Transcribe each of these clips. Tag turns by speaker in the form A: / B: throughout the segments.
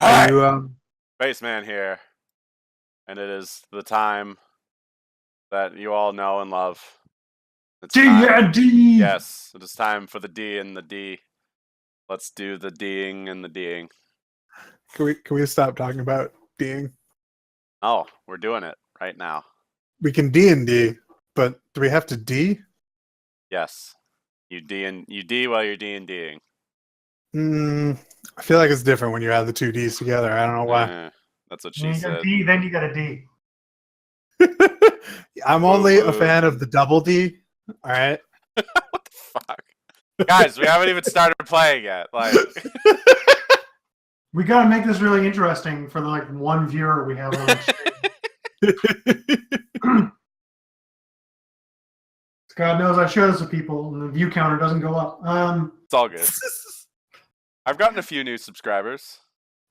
A: Are
B: Hi,
A: you
B: Spaceman here, and it is the time that you all know and love. It's time.
C: DnD.
B: Yes, it is time for the D and the D. Let's do the D'ing and the D'ing.
A: can we stop talking about D'ing?
B: Oh, we're doing it right now.
A: We can D&D, but do we have to D?
B: Yes, you D while you're D&Ding.
A: I feel like it's different when you add the two D's together. I don't know why.
B: That's what
C: When
B: she
C: you got a
B: said.
C: D, then you got a D.
A: I'm only a fan of the double D. All right.
B: What the fuck, guys? We haven't even started playing yet. Like,
C: We gotta make this really interesting for the one viewer we have on the stream. God knows I show this to people, and the view counter doesn't go up.
B: it's all good. I've gotten a few new subscribers,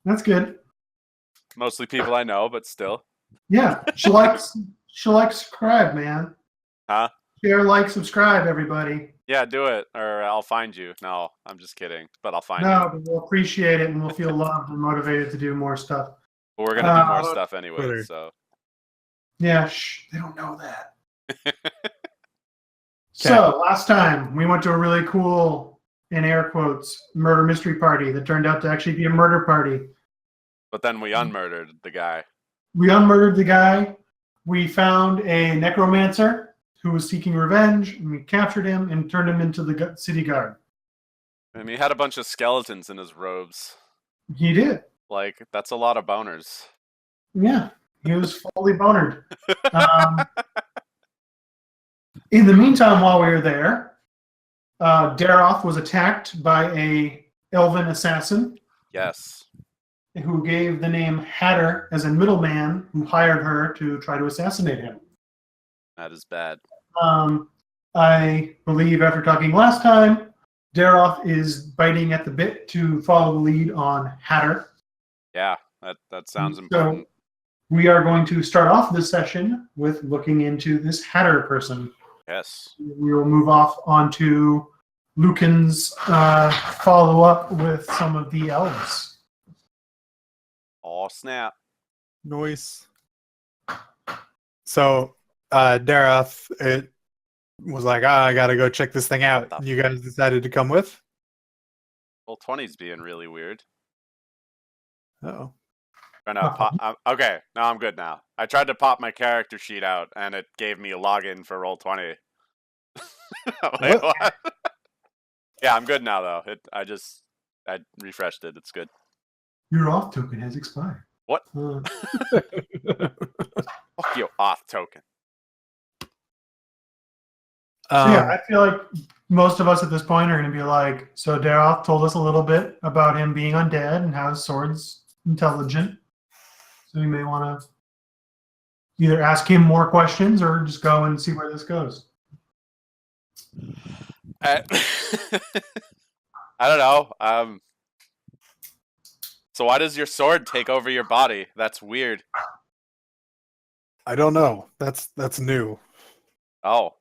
C: That's good.
B: mostly people I know, but still.
C: Yeah, she likes, subscribe, man.
B: Huh?
C: Share, like, subscribe, everybody.
B: Yeah, do it, or I'll find you. No, I'm just kidding, but I'll find
C: No,
B: you.
C: but we'll appreciate it, and we'll feel loved and motivated to do more stuff.
B: But we're gonna do more stuff anyway,
A: Twitter.
B: so.
C: Yeah, they don't know that. So last time we went to a really cool, in air quotes, murder mystery party that turned out to actually be a murder party.
B: But then we unmurdered the guy.
C: We unmurdered the guy. We found a necromancer who was seeking revenge, and we captured him and turned him into the city guard.
B: And he had a bunch of skeletons in his robes.
C: He did.
B: Like, that's a lot of boners.
C: Yeah, he was fully bonered. In the meantime, while we were there, Daroth was attacked by a elven assassin.
B: Yes.
C: Who gave the name Hatter as a middleman who hired her to try to assassinate him.
B: That is bad.
C: I believe after talking last time, Daroth is biting at the bit to follow the lead on Hatter.
B: Yeah, that sounds important.
C: So we are going to start off this session with looking into this Hatter person.
B: Yes.
C: We will move off onto Lucan's follow-up with some of the elves.
B: Oh, snap.
A: Noise. So, Daroth, it was like, I gotta go check this thing out. You guys decided to come with?
B: Well, 20's being really weird.
A: Oh.
B: Okay, now I'm good now. I tried to pop my character sheet out, and it gave me a login for Roll20. Wait, what? Yeah, I'm good now, though. I refreshed it. It's good.
C: Your off token has expired.
B: What? Fuck your off token.
C: So yeah, I feel like most of us at this point are going to be like, so Daroth told us a little bit about him being undead and how his sword's intelligent. So we may want to either ask him more questions or just go and see where this goes.
B: I don't know. So why does your sword take over your body? That's weird.
A: I don't know. That's new.
B: Oh,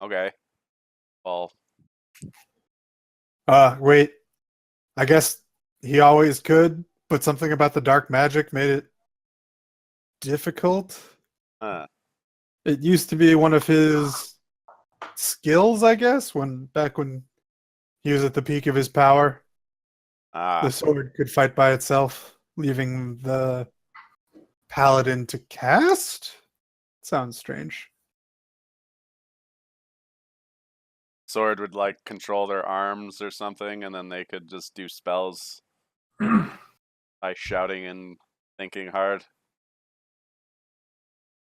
B: okay. Well.
A: Wait. I guess he always could, but something about the dark magic made it difficult. It used to be one of his skills, I guess, back when he was at the peak of his power. The sword could fight by itself, leaving the paladin to cast? Sounds strange.
B: Sword would like control their arms or something, and then they could just do spells by shouting and thinking hard.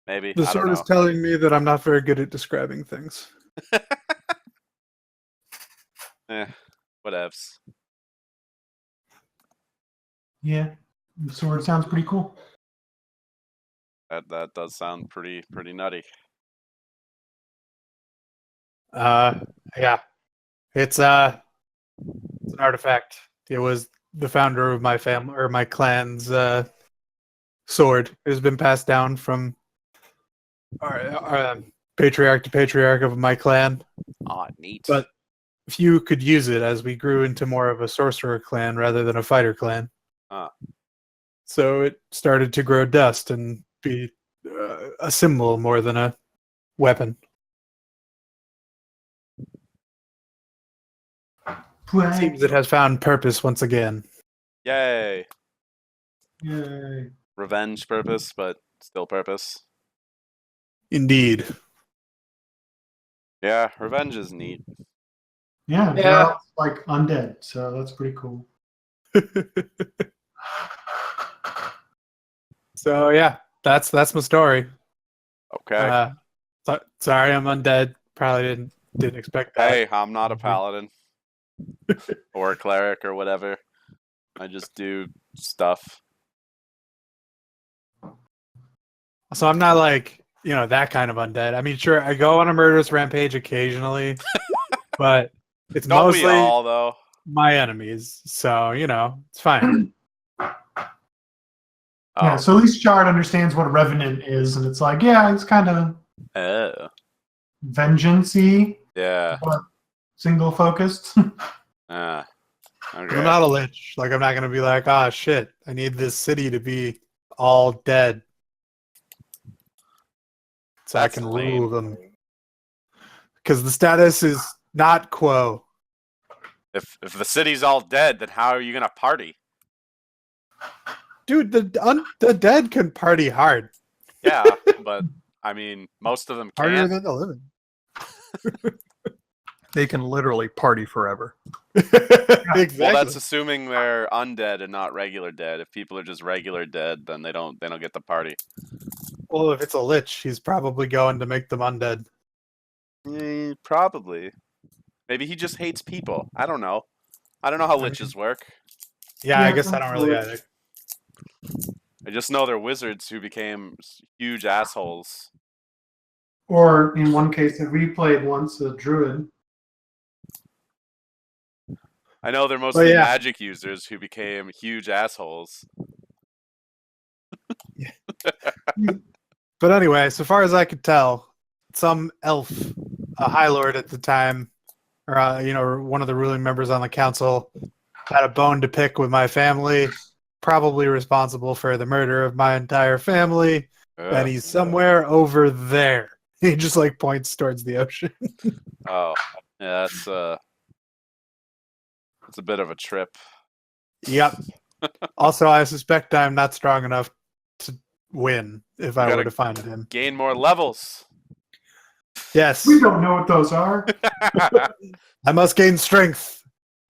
B: Maybe.
A: The sword is telling me that I'm not very good at describing things.
B: Whatevs.
C: Yeah, the sword sounds pretty cool.
B: That does sound pretty nutty.
A: Yeah. It's an artifact. It was the founder of my family or my clan's sword. It has been passed down from our patriarch to patriarch of my clan.
B: Oh, neat.
A: But few could use it as we grew into more of a sorcerer clan rather than a fighter clan. So it started to grow dust and be a symbol more than a weapon. Seems it has found purpose once again.
B: Yay.
C: Yay.
B: Revenge purpose, but still purpose.
A: Indeed.
B: Yeah, revenge is neat.
C: Yeah,
A: Yeah.
C: they're all like undead, so that's pretty cool.
A: So yeah, that's my story.
B: Okay.
A: Sorry, I'm undead. Probably didn't expect that.
B: Hey, I'm not a paladin. Or a cleric or whatever. I just do stuff.
A: So I'm not like, that kind of undead. I mean, sure, I go on a murderous rampage occasionally, but it's
B: Don't we
A: mostly
B: all, though?
A: my enemies. So, it's fine.
C: Yeah, so at least Shard understands what a revenant is, and it's like, yeah, it's kind of vengeance-y,
B: Yeah.
C: but single-focused.
B: Okay.
A: I'm not a lich. Like, I'm not going to be like, ah, shit, I need this city to be all dead so I can rule them. Because the status is not quo.
B: If the city's all dead, then how are you gonna party?
A: Dude, the dead can party hard.
B: Yeah, but I mean, most of them
A: Harder
B: can't.
A: than the living.
D: They can literally party forever.
A: Exactly.
B: Well, that's assuming they're undead and not regular dead. If people are just regular dead, then they don't get the party.
A: Well, if it's a lich, he's probably going to make them undead.
B: Probably. Maybe he just hates people. I don't know. I don't know how liches work.
A: Yeah, I guess I don't really either.
B: I just know they're wizards who became huge assholes.
C: Or, in one case that we played once, a druid.
B: I know they're mostly magic users who became huge assholes.
A: But anyway, so far as I could tell, some elf, a High Lord at the time, or one of the ruling members on the council, had a bone to pick with my family, probably responsible for the murder of my entire family, and he's somewhere over there. He just points towards the ocean.
B: Oh, yeah, that's a bit of a trip.
A: Yep. Also, I suspect I'm not strong enough to win if I were to find him.
B: Gain more levels.
A: Yes.
C: We don't know what those are.
A: I must gain strength,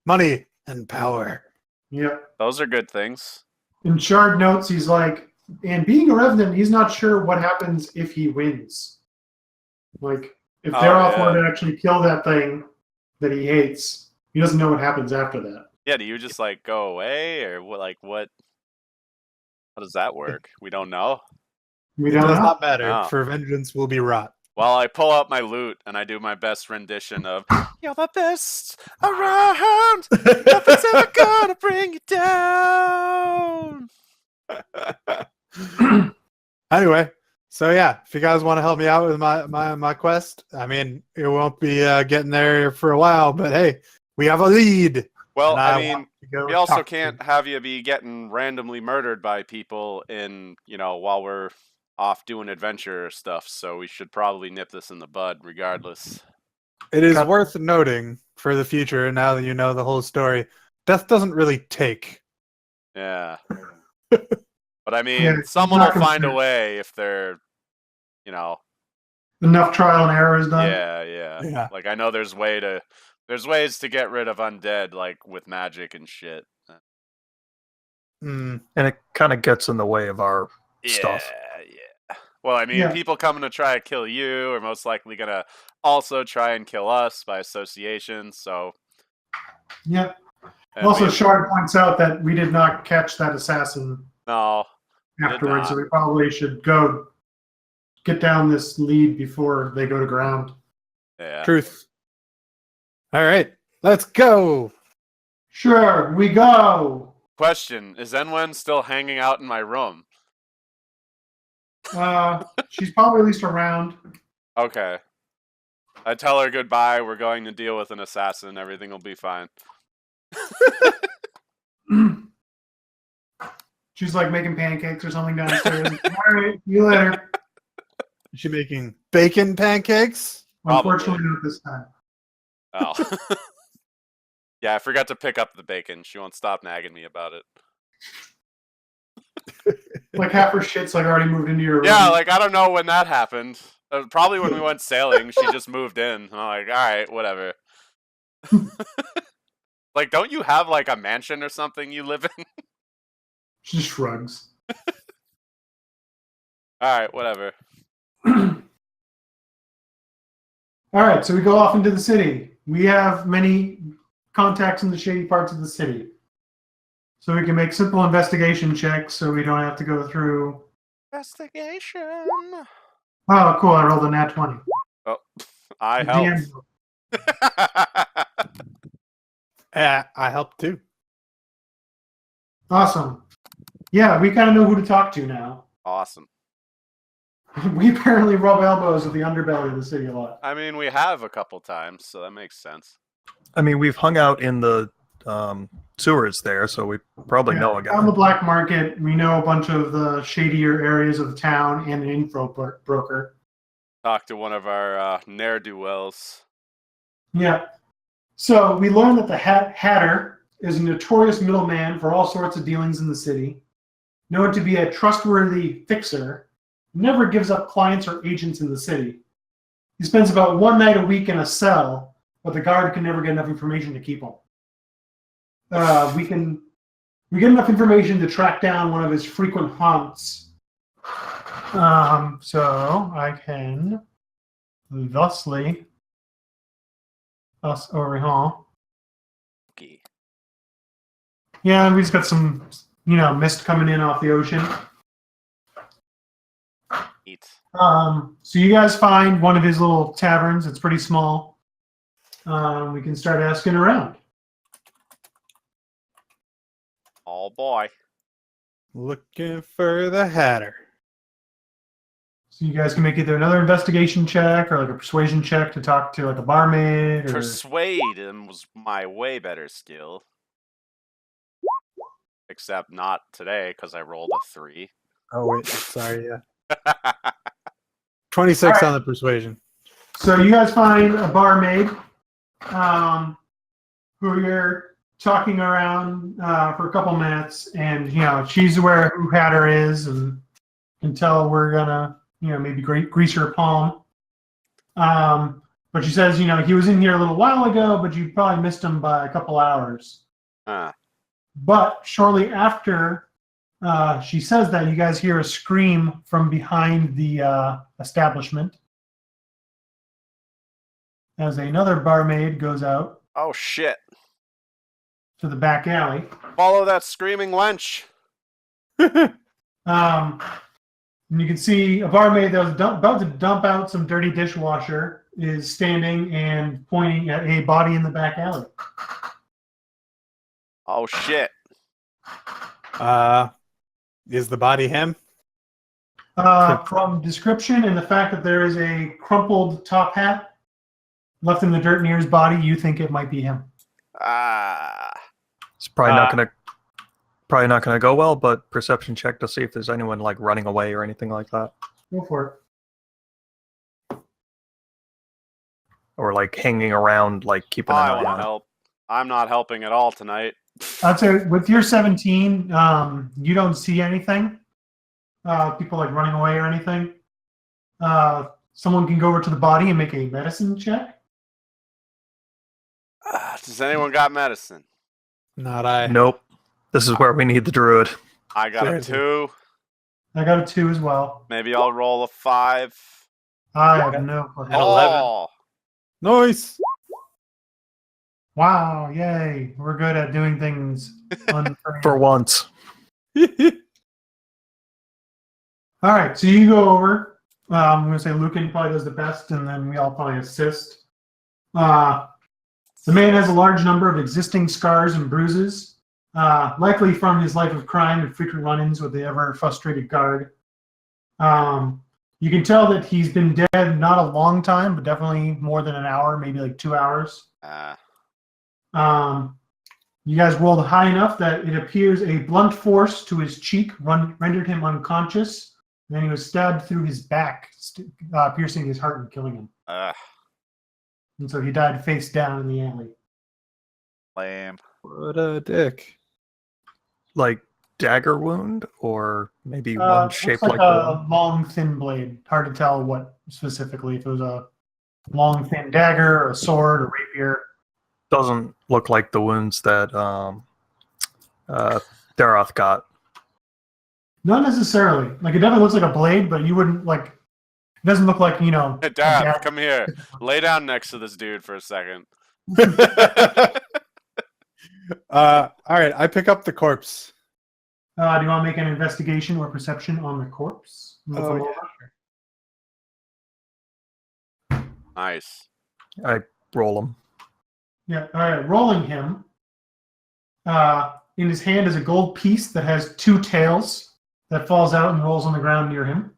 A: money, and power.
C: Yep.
B: Those are good things.
C: In Shard notes, he's like, and being a revenant, he's not sure what happens if he wins. Like, if Daroth were to actually kill that thing that he hates, he doesn't know what happens after that.
B: Yeah, do you just go away, or what? How does that work? We don't know.
C: We
A: It
C: don't
A: does
C: know.
A: not matter,
B: Oh.
A: for vengeance will be wrought.
B: Well, I pull out my lute and I do my best rendition of "You're the best around. Nothing's ever gonna bring you down."
A: Anyway, so yeah, if you guys want to help me out with my quest, I mean, it won't be getting there for a while, but hey, we have a lead.
B: Well,
A: and
B: I mean, we also
A: talk to
B: can't have you be getting randomly murdered by people while we're off doing adventure stuff, so we should probably nip this in the bud regardless.
A: It is worth noting for the future, now that you know the whole story, death doesn't really take.
B: Yeah. But I mean, someone will find a way if they're,
C: enough trial and error is done.
B: Yeah. Like, I know there's ways to get rid of undead, like with magic and shit.
D: And it kind of gets in the way of our stuff.
B: Yeah. Well, I mean, people coming to try to kill you are most likely going to also try and kill us by association, so...
C: Yep.
B: And
C: Also, Shard points out that we did not catch that assassin
B: No,
C: afterwards, so we probably should go get down this lead before they go to ground.
B: Yeah.
A: Truth. All right, let's go.
C: Sure, we go.
B: Question, is Enwen still hanging out in my room?
C: She's probably at least around.
B: Okay. I tell her goodbye, we're going to deal with an assassin, everything will be fine.
C: She's like making pancakes or something downstairs. All right, see you later.
A: Is she making bacon pancakes?
C: Unfortunately,
B: Probably.
C: not this time.
B: Oh. Yeah, I forgot to pick up the bacon. She won't stop nagging me about it.
C: Like half her shit's like already moved into your room.
B: Yeah, like I don't know when that happened. Probably when we went sailing, she just moved in. And I'm like, all right, whatever. Like, don't you have like a mansion or something you live in?
C: She just shrugs.
B: All right, whatever.
C: All right, so we go off into the city. We have many contacts in the shady parts of the city. So we can make simple investigation checks so we don't have to go through.
B: Investigation.
C: Oh, cool. I rolled a nat 20.
B: Oh, I
C: The
B: helped.
A: I helped too.
C: Awesome. Yeah, we kind of know who to talk to now.
B: Awesome.
C: We apparently rub elbows with the underbelly of the city a lot.
B: I mean, we have a couple times, so that makes sense.
D: I mean, we've hung out in the sewers there, so we probably know a guy.
C: On the black market, we know a bunch of the shadier areas of the town and an info broker.
B: Talk to one of our ne'er-do-wells.
C: Yeah. So we learned that the Hatter is a notorious middleman for all sorts of dealings in the city, known to be a trustworthy fixer, never gives up clients or agents in the city. He spends about one night a week in a cell, but the guard can never get enough information to keep him. We get enough information to track down one of his frequent haunts. So I can thusly us over here.
B: Okay.
C: Yeah, we just got some, mist coming in off the ocean.
B: Eat.
C: So you guys find one of his little taverns. It's pretty small. We can start asking around.
B: Oh boy.
A: Looking for the Hatter.
C: So you guys can make either another investigation check or like a persuasion check to talk to like a barmaid. Or...
B: Persuade him was my way better skill. Except not today, because I rolled a 3.
A: Oh wait, sorry, yeah. 26 on the persuasion.
C: So you guys find a barmaid who you're talking around for a couple minutes, and she's aware who Hatter is and can tell we're gonna maybe grease her palm. But she says he was in here a little while ago, but you probably missed him by a couple hours. But shortly after she says that, you guys hear a scream from behind the establishment as another barmaid goes out
B: Oh shit.
C: to the back alley.
B: Follow that screaming wench.
C: And you can see a barmaid that was about to dump out some dirty dishwasher is standing and pointing at a body in the back alley.
B: Oh shit.
A: Is the body him?
C: From description and the fact that there is a crumpled top hat left in the dirt near his body, you think it might be him.
D: It's probably not gonna go well, but perception check to see if there's anyone like running away or anything like that,
C: Go for it.
D: or like hanging around, like keeping an
B: I
D: eye
B: want
D: on
B: to
D: it.
B: help. I'm not helping at all tonight.
C: I'd say with your 17, you don't see anything. People like running away or anything. Someone can go over to the body and make a medicine check.
B: Does anyone got medicine?
A: Not I.
D: Nope. This is where we need the druid.
B: I got
A: Seriously.
B: a 2.
C: I got a 2 as well.
B: Maybe I'll roll a 5.
C: I have no clue.
A: An 11.
B: Oh,
A: Nice.
C: Wow, yay. We're good at doing things
D: For once.
C: All right, so you go over. I'm going to say Lucan probably does the best, and then we all probably assist. The man has a large number of existing scars and bruises, likely from his life of crime and frequent run-ins with the ever-frustrated guard. You can tell that he's been dead not a long time, but definitely more than an hour, maybe like 2 hours. You guys rolled high enough that it appears a blunt force to his cheek rendered him unconscious. And then he was stabbed through his back, piercing his heart and killing him. And so he died face down in the alley.
B: Lame.
A: What a dick.
D: Like dagger wound, or maybe one shaped
C: looks
D: like
C: a long, thin blade. Hard to tell what specifically. If it was a long, thin dagger, or a sword, or rapier.
D: doesn't look like the wounds that Daroth got.
C: Not necessarily. Like, it definitely looks like a blade, but you wouldn't, like... It doesn't look like, you know...
B: Hey, Dad, come here. Lay down next to this dude for a second.
A: All right, I pick up the corpse.
C: Do you want to make an investigation or perception on the corpse?
A: Oh,
B: Nice.
D: I roll him.
C: Yeah, all right. Rolling him. In his hand is a gold piece that has 2 tails that falls out and rolls on the ground near him.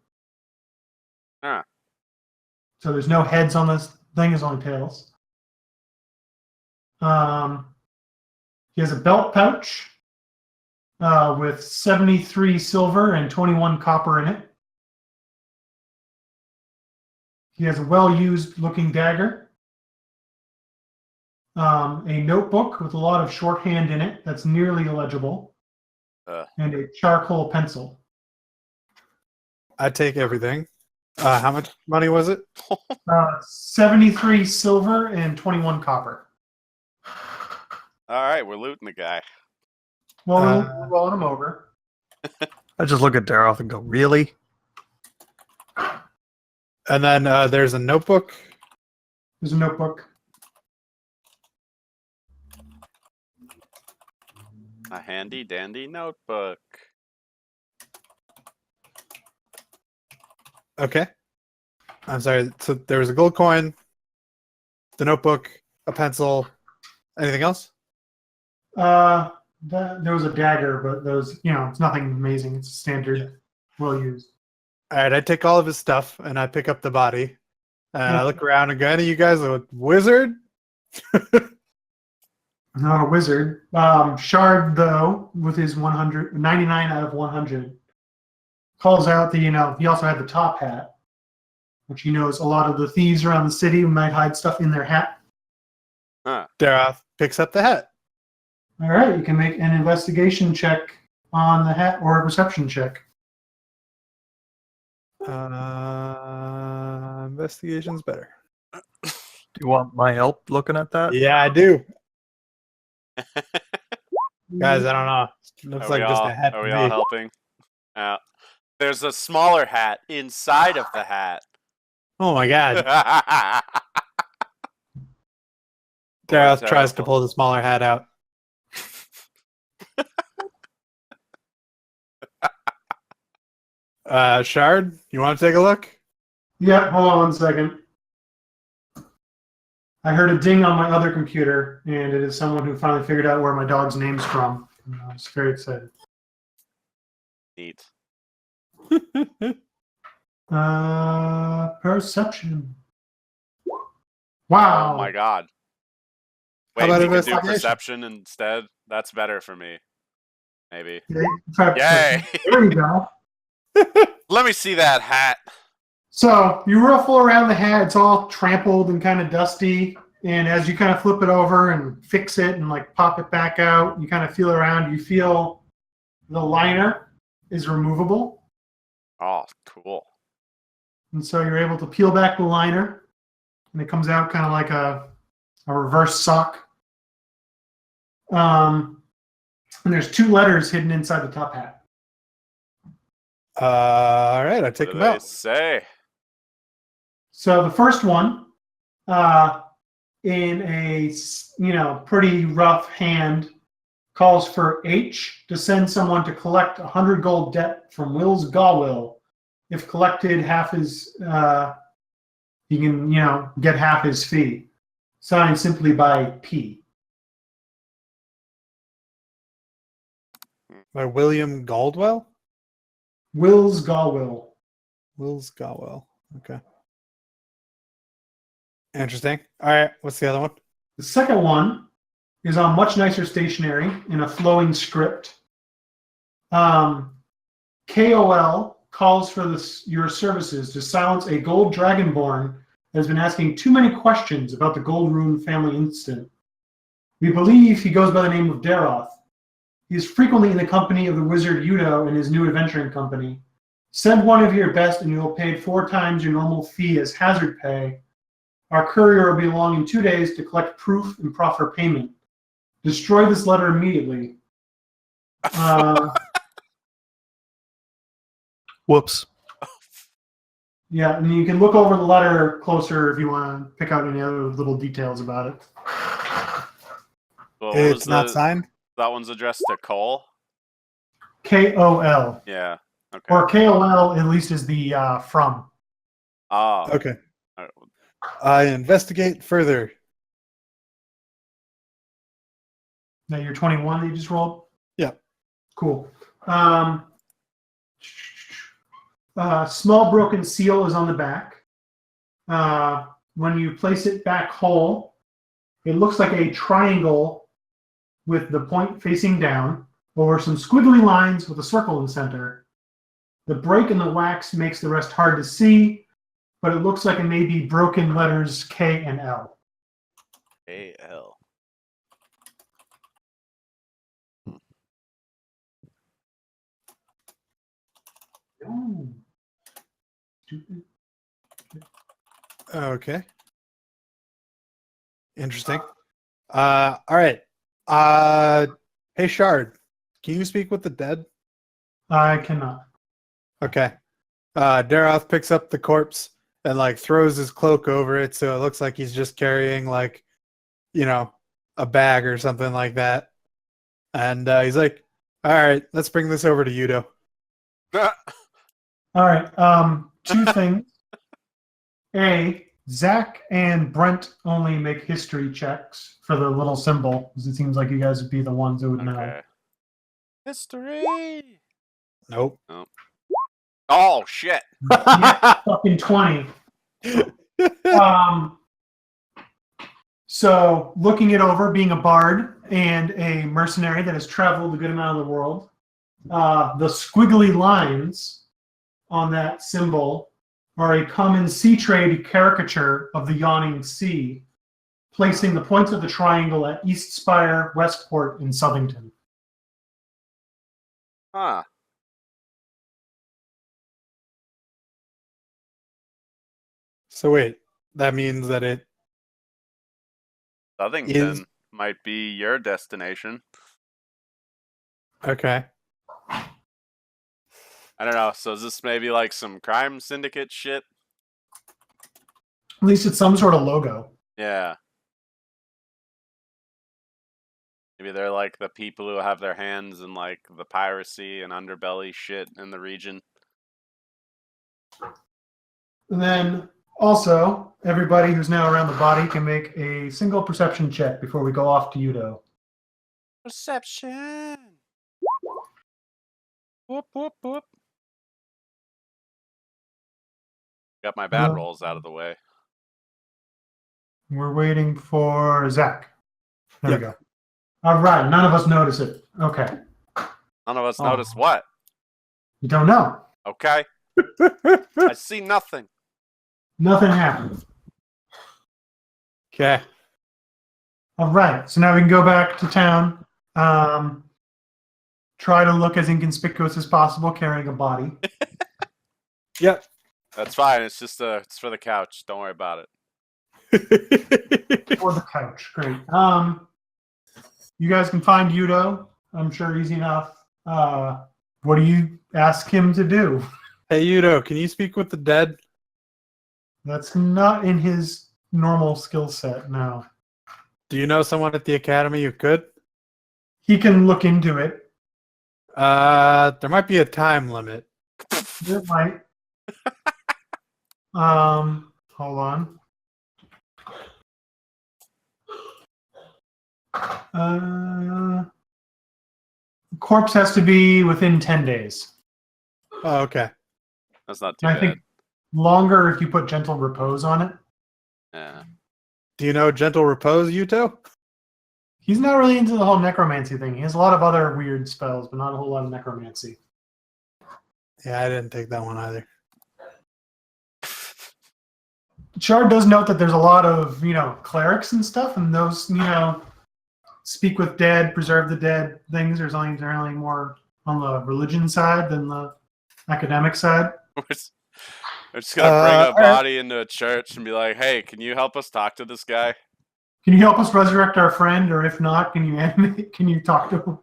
B: Ah.
C: So there's no heads on this thing, there's only tails. He has a belt pouch with 73 silver and 21 copper in it. He has a well-used looking dagger. A notebook with a lot of shorthand in it that's nearly illegible. And a charcoal pencil.
A: I take everything. How much money was it?
C: 73 silver and 21 copper.
B: All right, we're looting the guy.
C: Well, we're rolling him over.
D: I just look at Daroth and go, really?
A: And then there's a notebook.
C: There's a notebook.
B: A handy dandy notebook.
A: Okay. I'm sorry. So there was a gold coin, the notebook, a pencil. Anything else?
C: There was a dagger, but those, it's nothing amazing. It's standard, well used.
A: All right, I take all of his stuff and I pick up the body. And I look around and go, any of you guys a wizard?
C: Not a wizard. Shard, though, with his 99 out of 100, calls out the, he also had the top hat, which he knows a lot of the thieves around the city might hide stuff in their hat.
A: Daroth picks up the hat.
C: All right, you can make an investigation check on the hat or a perception check.
A: Investigation's better.
D: Do you want my help looking at that?
A: Yeah, I do. Guys, I don't know. Looks like just a hat
B: Are
A: to
B: we
A: me.
B: all helping? There's a smaller hat inside of the hat.
A: Oh my god. Daroth tries to pull the smaller hat out. Shard, you want to take a look?
C: Yeah, hold on 1 second. I heard a ding on my other computer, and it is someone who finally figured out where my dog's name's from. I was very excited.
B: Neat.
C: Perception. Wow.
B: Oh my god.
A: How
B: Wait,
A: about
B: we can do
A: investigation?
B: perception instead? That's better for me. Maybe.
C: Yay! There you go.
B: Let me see that hat.
C: So you ruffle around the hat. It's all trampled and kind of dusty. And as you kind of flip it over and fix it and like pop it back out, you kind of feel around. You feel the liner is removable.
B: Oh, cool.
C: And so you're able to peel back the liner, and it comes out kind of like a reverse sock. And there's 2 letters hidden inside the top hat.
A: All right, I take
B: What
A: them
B: do they
A: out.
B: say?
C: So the first one, in a pretty rough hand, calls for H to send someone to collect 100 gold debt from Will's Gawwill. If collected, half his he can get half his fee. Signed simply by P.
A: By William Galdwell?
C: Will's Gawwill.
A: Will's Gawwell. Okay. Interesting. All right, what's the other one?
C: The second one is on much nicer stationery in a flowing script. KOL calls for your services to silence a gold dragonborn that has been asking too many questions about the Gold Rune family incident. We believe he goes by the name of Daroth. He is frequently in the company of the wizard Yudo and his new adventuring company. Send one of your best and you will pay 4 times your normal fee as hazard pay. Our courier will be along in 2 days to collect proof and proffer payment. Destroy this letter immediately.
D: Whoops.
C: Yeah, and you can look over the letter closer if you want to pick out any other little details about it.
B: Well,
A: It's not signed?
B: That one's addressed to Cole?
C: KOL.
B: Yeah. Okay.
C: Or KOL, at least, is the from.
B: Oh.
A: Okay.
B: All right.
A: I investigate further.
C: Now you're 21 that you just rolled?
A: Yeah.
C: Cool. Small broken seal is on the back. When you place it back whole, it looks like a triangle with the point facing down over some squiggly lines with a circle in the center. The break in the wax makes the rest hard to see, but it looks like it may be broken letters K and L.
B: A-L.
C: Ooh. Stupid.
A: Okay. Interesting. All right. Hey, Shard, can you speak with the dead?
C: I cannot.
A: Okay. Daroth picks up the corpse and like throws his cloak over it, so it looks like he's just carrying like, a bag or something like that. And he's like, "All right, let's bring this over to Yudo."
C: All right. 2 things. A, Zach and Brent only make history checks for the little symbol, because it seems like you guys would be the ones who would know.
B: Okay. History.
A: Nope.
B: Oh shit.
C: Yeah, fucking 20. So, looking it over, being a bard and a mercenary that has traveled a good amount of the world, the squiggly lines on that symbol are a common sea trade caricature of the yawning sea, placing the points of the triangle at Eastspire, Westport, and Southington.
B: Huh.
A: So wait, that means that it
B: Southington might be your destination.
A: okay.
B: I don't know. So is this maybe like some crime syndicate shit?
C: At least it's some sort of logo.
B: Yeah. Maybe they're like the people who have their hands in like the piracy and underbelly shit in the region.
C: And then also, everybody who's now around the body can make a single perception check before we go off to Yudo.
B: Perception. Whoop whoop whoop. Got my bad rolls out of the way.
C: We're waiting for Zach. There
A: Yep.
C: we go. All right, none of us notice it. Okay.
B: None of us
C: Oh.
B: noticed what?
C: You don't know.
B: Okay. I see nothing.
C: Nothing happened.
A: Okay.
C: All right, so now we can go back to town. Try to look as inconspicuous as possible carrying a body.
A: Yep.
B: That's fine. It's just it's for the couch. Don't worry about it.
C: Or the couch. Great. You guys can find Yudo. I'm sure easy enough. What do you ask him to do?
A: Hey, Yudo, can you speak with the dead?
C: That's not in his normal skill set, no.
A: Do you know someone at the academy who could?
C: He can look into it.
A: There might be a time limit.
C: It might. Hold on. Corpse has to be within 10 days.
A: Oh, okay.
B: That's not too
C: I
B: bad.
C: think longer if you put gentle repose on it.
B: Yeah.
A: Do you know Gentle Repose, Yuto?
C: He's not really into the whole necromancy thing. He has a lot of other weird spells, but not a whole lot of necromancy.
A: Yeah, I didn't take that one either.
C: Shard does note that there's a lot of, clerics and stuff, and those, speak with dead, preserve the dead things are only generally more on the religion side than the academic side.
B: We're just gonna bring a
A: alright.
B: body into a church and be like, "Hey, can you help us talk to this guy?"
C: Can you help us resurrect our friend, or if not, can you animate? Can you talk to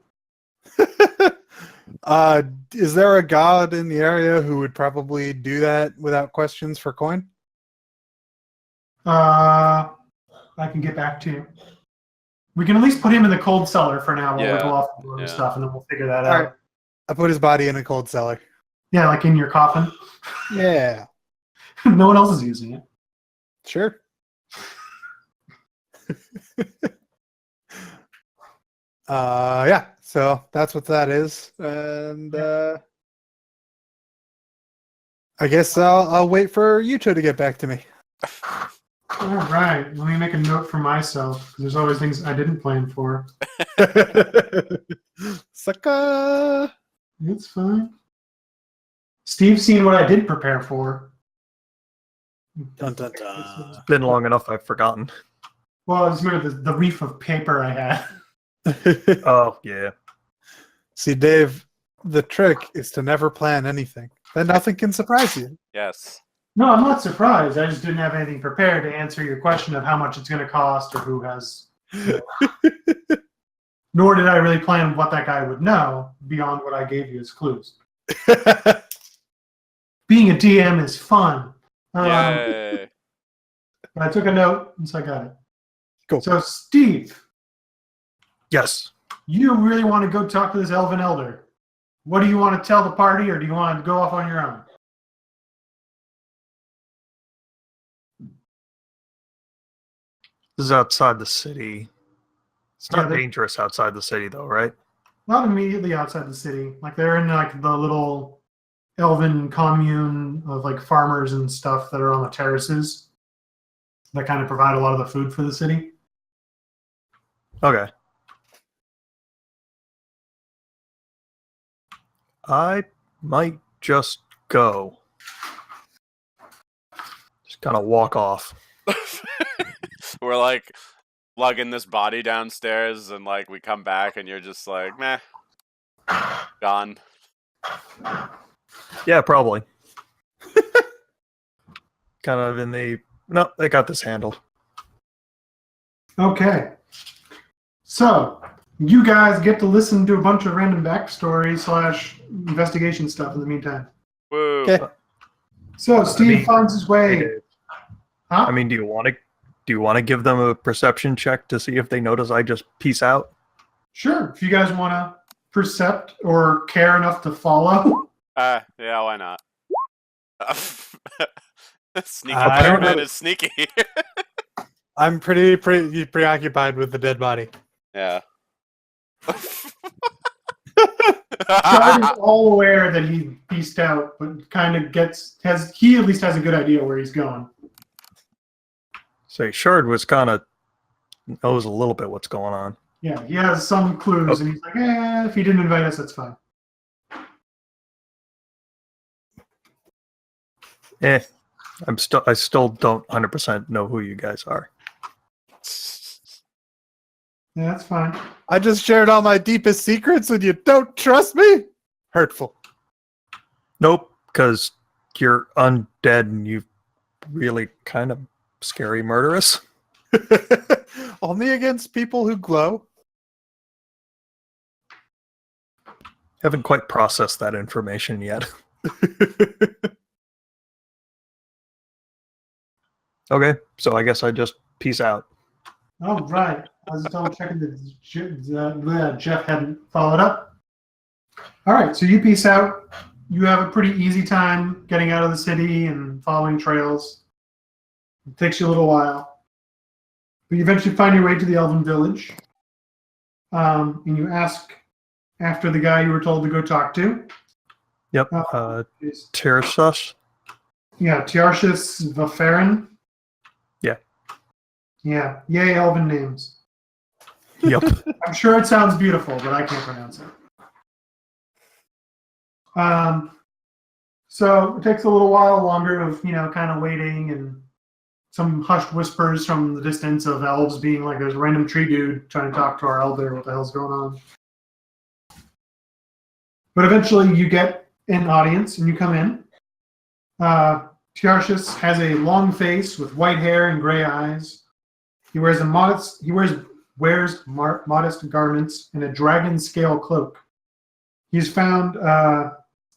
C: him?
A: Is there a god in the area who would probably do that without questions for coin?
C: I can get back to you. We can at least put him in the cold cellar for now while we
B: Yeah,
C: go off and do other
B: yeah.
C: stuff, and then we'll figure that
A: All
C: out.
A: right. I put his body in a cold cellar.
C: Yeah, like in your coffin.
A: Yeah,
C: No one else is using it.
A: sure. Yeah, so that's what that is. And I guess I'll wait for you two to get back to me.
C: All right, let me make a note for myself, because there's always things I didn't plan for.
A: Sucker.
C: It's fine. Steve's seen what I did prepare for.
A: Dun, dun, dun.
D: It's been long enough, I've forgotten.
C: Well, I just remember the reef of paper I had.
D: Oh, yeah.
A: See, Dave, the trick is to never plan anything. Then nothing can surprise you.
B: Yes.
C: No, I'm not surprised. I just didn't have anything prepared to answer your question of how much it's going to cost or who has. Nor did I really plan what that guy would know beyond what I gave you as clues. Being a DM is fun.
B: Yay.
C: But I took a note, and so I got it.
A: Cool.
C: So, Steve,
D: Yes.
C: you really want to go talk to this elven elder. What do you want to tell the party, or do you want to go off on your own?
D: This is outside the city. It's
C: Yeah,
D: not dangerous outside the city, though, right?
C: Not immediately outside the city. Like, they're in like the little elven commune of like farmers and stuff that are on the terraces that kind of provide a lot of the food for the city.
D: Okay. I might just go. Just kind of walk off.
B: We're like lugging this body downstairs, and like we come back, and you're just like, meh, gone.
D: Yeah, probably. Kind of in the... No, they got this handled.
C: Okay. So, you guys get to listen to a bunch of random backstory / investigation stuff in the meantime.
B: Woo.
A: Okay.
C: So, Steve finds his way.
D: Hey,
C: Huh?
D: I mean, do you want to give them a perception check to see if they notice I just peace out?
C: Sure. If you guys want to percept or care enough to follow.
B: Yeah, why not? Sneaky
A: I don't
B: man
A: know.
B: is sneaky.
A: I'm pretty preoccupied with the dead body.
B: Yeah.
C: Shard is all aware that he pieced out, but kind of he at least has a good idea where he's going.
D: So Shard was kind of knows a little bit what's going on.
C: Yeah, he has some clues, and he's like, if he didn't invite us, that's fine.
D: I still don't 100% know who you guys are.
C: Yeah, that's fine.
A: I just shared all my deepest secrets and you don't trust me? Hurtful.
D: Nope, because you're undead and you really kind of scary murderous.
A: Only against people who glow.
D: Haven't quite processed that information yet. Okay, so I guess I just peace out.
C: Oh, right. I was double checking that Jeff hadn't followed up. All right, so you peace out. You have a pretty easy time getting out of the city and following trails. It takes you a little while. But you eventually find your way to the Elven village. And you ask after the guy you were told to go talk to.
D: Yep,
C: Is-
D: Tirsus.
C: Yeah, Tiarchus Vafarin.
D: Yeah.
C: Yeah, yay, Elven names.
D: Yep.
C: I'm sure it sounds beautiful, but I can't pronounce it. So it takes a little while longer of, kind of waiting and some hushed whispers from the distance of elves being like, there's a random tree dude trying to talk to our elder. What the hell's going on? But eventually you get an audience and you come in. Tiarchus has a long face with white hair and gray eyes. He wears modest garments and a dragon scale cloak. He's found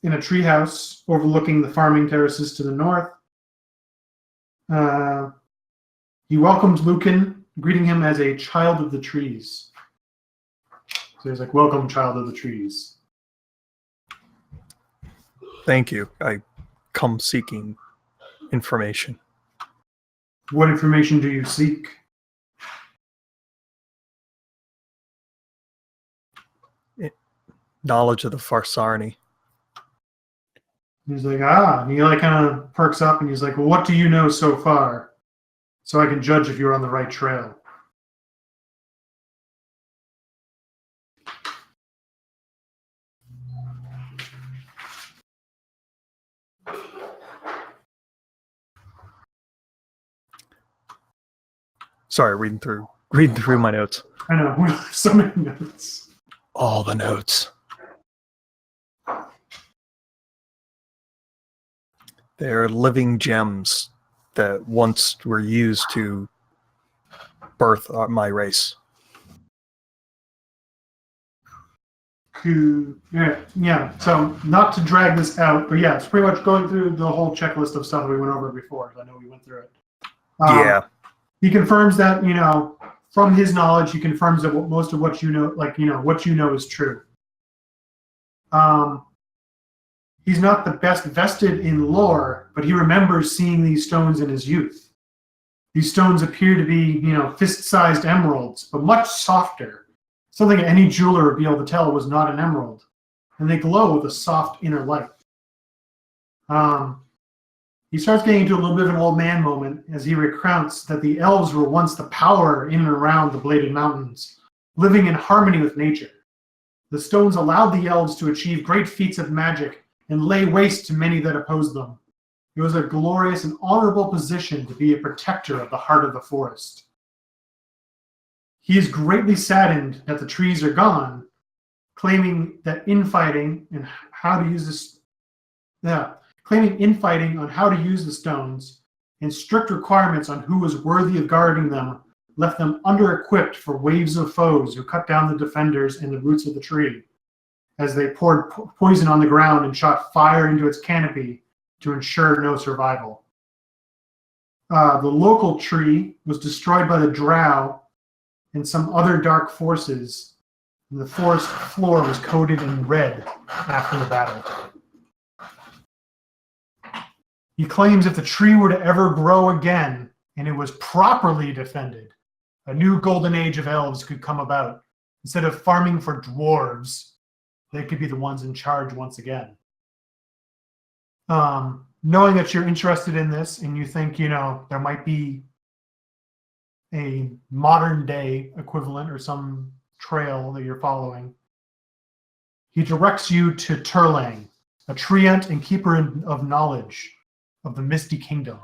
C: in a treehouse overlooking the farming terraces to the north. He welcomes Lucan, greeting him as a child of the trees. So he's like, welcome, child of the trees.
D: Thank you. I come seeking information.
C: What information do you seek?
D: Knowledge of the Farsarni.
C: He's like, and he like kind of perks up and he's like, well, what do you know so far? So I can judge if you're on the right trail.
D: Sorry, reading through my notes.
C: I know, we have so many notes.
D: All the notes. They're living gems that once were used to birth my race.
C: Yeah. So not to drag this out, but yeah, it's pretty much going through the whole checklist of stuff that we went over before. I know we went through it.
D: Yeah.
C: He confirms that, from his knowledge, he confirms that most of what you know, what you know is true. He's not the best vested in lore, but he remembers seeing these stones in his youth. These stones appear to be, fist-sized emeralds, but much softer. Something any jeweler would be able to tell was not an emerald. And they glow with a soft inner light. He starts getting into a little bit of an old man moment as he recounts that the elves were once the power in and around the Bladed Mountains, living in harmony with nature. The stones allowed the elves to achieve great feats of magic and lay waste to many that opposed them. It was a glorious and honorable position to be a protector of the heart of the forest. He is greatly saddened that the trees are gone, claiming that infighting on how to use the stones and strict requirements on who was worthy of guarding them left them under-equipped for waves of foes who cut down the defenders and the roots of the tree, as they poured poison on the ground and shot fire into its canopy to ensure no survival. The local tree was destroyed by the drow and some other dark forces, and the forest floor was coated in red after the battle. He claims if the tree were to ever grow again, and it was properly defended, a new golden age of elves could come about. Instead of farming for dwarves, they could be the ones in charge once again. Knowing that you're interested in this and you think, there might be a modern day equivalent or some trail that you're following, he directs you to Turlang, a treant and keeper of knowledge of the Misty Kingdom.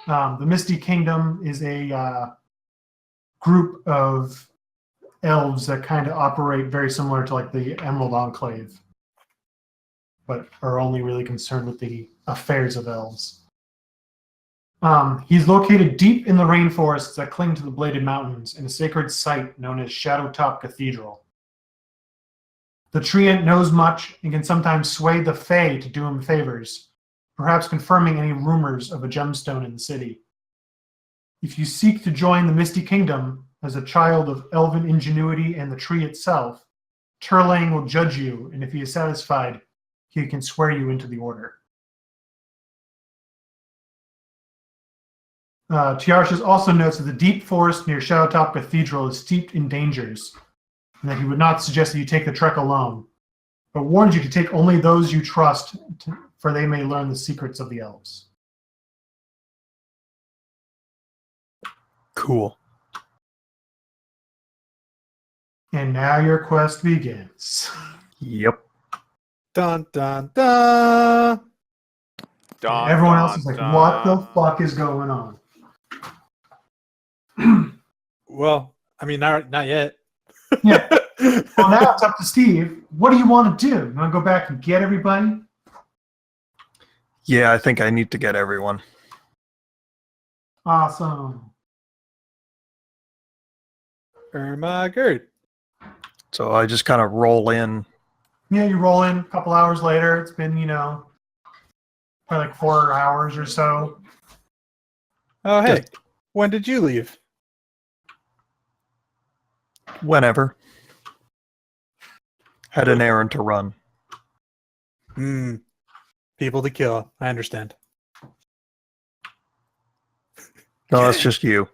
C: The Misty Kingdom is a group of elves that kind of operate very similar to like the Emerald Enclave, but are only really concerned with the affairs of elves. He's located deep in the rainforests that cling to the Bladed Mountains in a sacred site known as Shadowtop Cathedral. The treant knows much and can sometimes sway the Fae to do him favors, perhaps confirming any rumors of a gemstone in the city. If you seek to join the Misty Kingdom as a child of elven ingenuity and the tree itself, Turlang will judge you, and if he is satisfied, he can swear you into the order. Tiarchus also notes that the deep forest near Shadowtop Cathedral is steeped in dangers, and that he would not suggest that you take the trek alone, but warns you to take only those you trust, for they may learn the secrets of the elves.
D: Cool.
C: And now your quest begins.
D: Yep.
A: Dun dun dun.
B: Dun,
C: And everyone
B: dun,
C: else is like,
B: dun.
C: what the fuck is going on?
A: Well, I mean, not yet.
C: Yeah. Well, now it's up to Steve. What do you want to do? You want to go back and get everybody?
D: Yeah, I think I need to get everyone.
C: Awesome.
A: Ermagerd.
D: So I just kind of roll in.
C: Yeah, you roll in a couple hours later. It's been, probably like 4 hours or so.
A: Oh, hey.
D: Just-
A: When did you leave?
D: Whenever. Had an errand to run.
A: People to kill. I understand.
D: No, that's just you.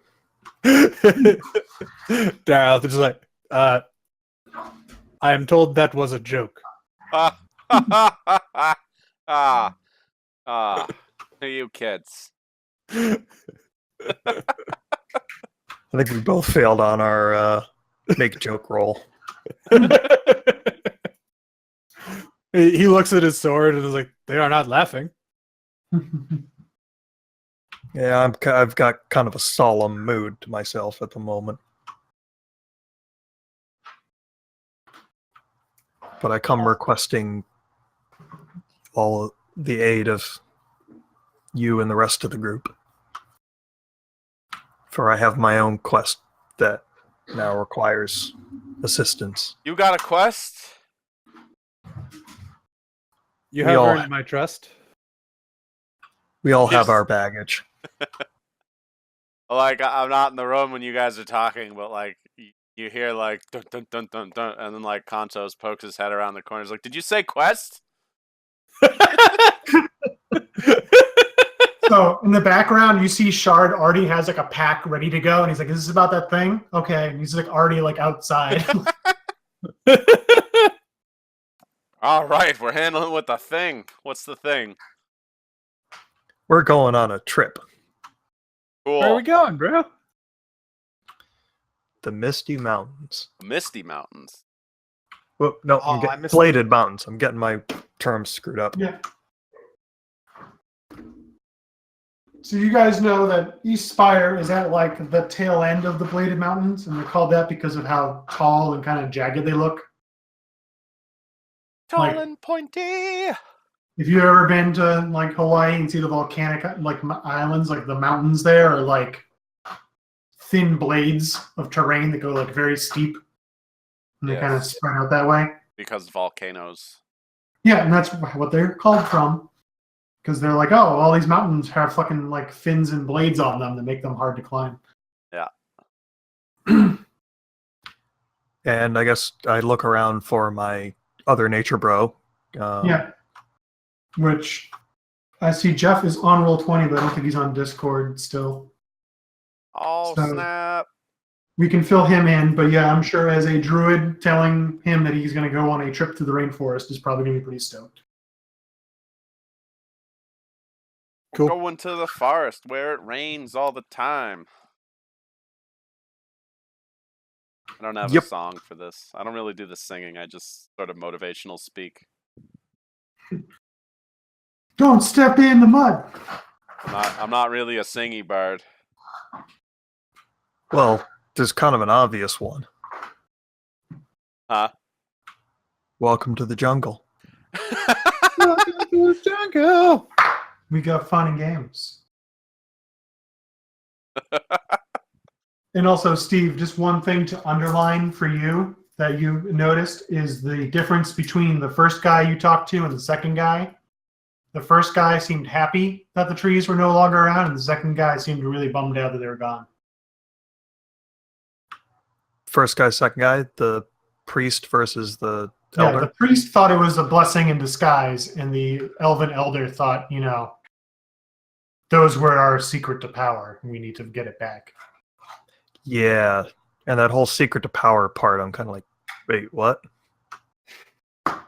A: Daryl is like, I am told that was a joke.
B: You kids.
D: I think we both failed on our make joke roll.
A: He looks at his sword and is like, they are not laughing.
D: Yeah, I've got kind of a solemn mood to myself at the moment. But I come requesting all the aid of you and the rest of the group. For I have my own quest that now requires assistance.
B: You got a quest?
A: You
D: We
A: have
D: all-
A: earned my trust.
D: We all have
B: Yes.
D: our baggage.
B: Like, I'm not in the room when you guys are talking, but like you hear like dun dun dun dun dun, and then like Conchos pokes his head around the corner. He's like, "Did you say quest?"
C: So in the background, you see Shard already has like a pack ready to go, and he's like, "Is this about that thing?" Okay, and he's like already like outside.
B: All right, we're handling with the thing. What's the thing?
D: We're going on a trip.
B: Cool.
A: Where are we going, bro?
D: The Misty Mountains.
B: Misty Mountains.
D: Well, no,
A: Oh,
D: I'm
A: I
D: getting
A: missed-
D: Bladed Mountains. I'm getting my terms screwed up.
C: Yeah. So you guys know that Eastspire is at like the tail end of the Bladed Mountains, and they're called that because of how tall and kind of jagged they look.
B: Tall
C: Like-
B: and pointy.
C: If you've ever been to like Hawaii and see the volcanic like islands, like the mountains there are like thin blades of terrain that go like very steep, and they kind of
B: Yes.
C: spread out that way.
B: Because volcanoes.
C: Yeah, and that's what they're called from, because they're like, oh, all these mountains have fucking like fins and blades on them that make them hard to climb.
B: Yeah.
D: And I guess I look around for my other nature bro.
C: Yeah. Which I see Jeff is on Roll20, but I don't think he's on Discord still.
B: Oh,
C: So-
B: snap.
C: We can fill him in, but yeah, I'm sure as a druid, telling him that he's going to go on a trip to the rainforest is probably going to be pretty stoked.
A: Cool.
B: Going to the forest where it rains all the time. I don't have
D: Yep.
B: a song for this. I don't really do the singing. I just sort of motivational speak.
C: Don't step in the mud.
B: I'm not really a singy bird.
D: Well, there's kind of an obvious one.
B: Huh?
D: Welcome to the jungle.
A: Welcome to the jungle.
C: We got fun and games. And also, Steve, just one thing to underline for you that you noticed is the difference between the first guy you talked to and the second guy. The first guy seemed happy that the trees were no longer around, and the second guy seemed really bummed out that they were gone.
D: First guy, second guy, the priest versus the
C: Yeah,
D: elder.
C: the priest thought it was a blessing in disguise, and the elven elder thought, those were our secret to power, and we need to get it back.
D: Yeah. And that whole secret to power part, I'm kind of like, wait, what?
C: Yeah,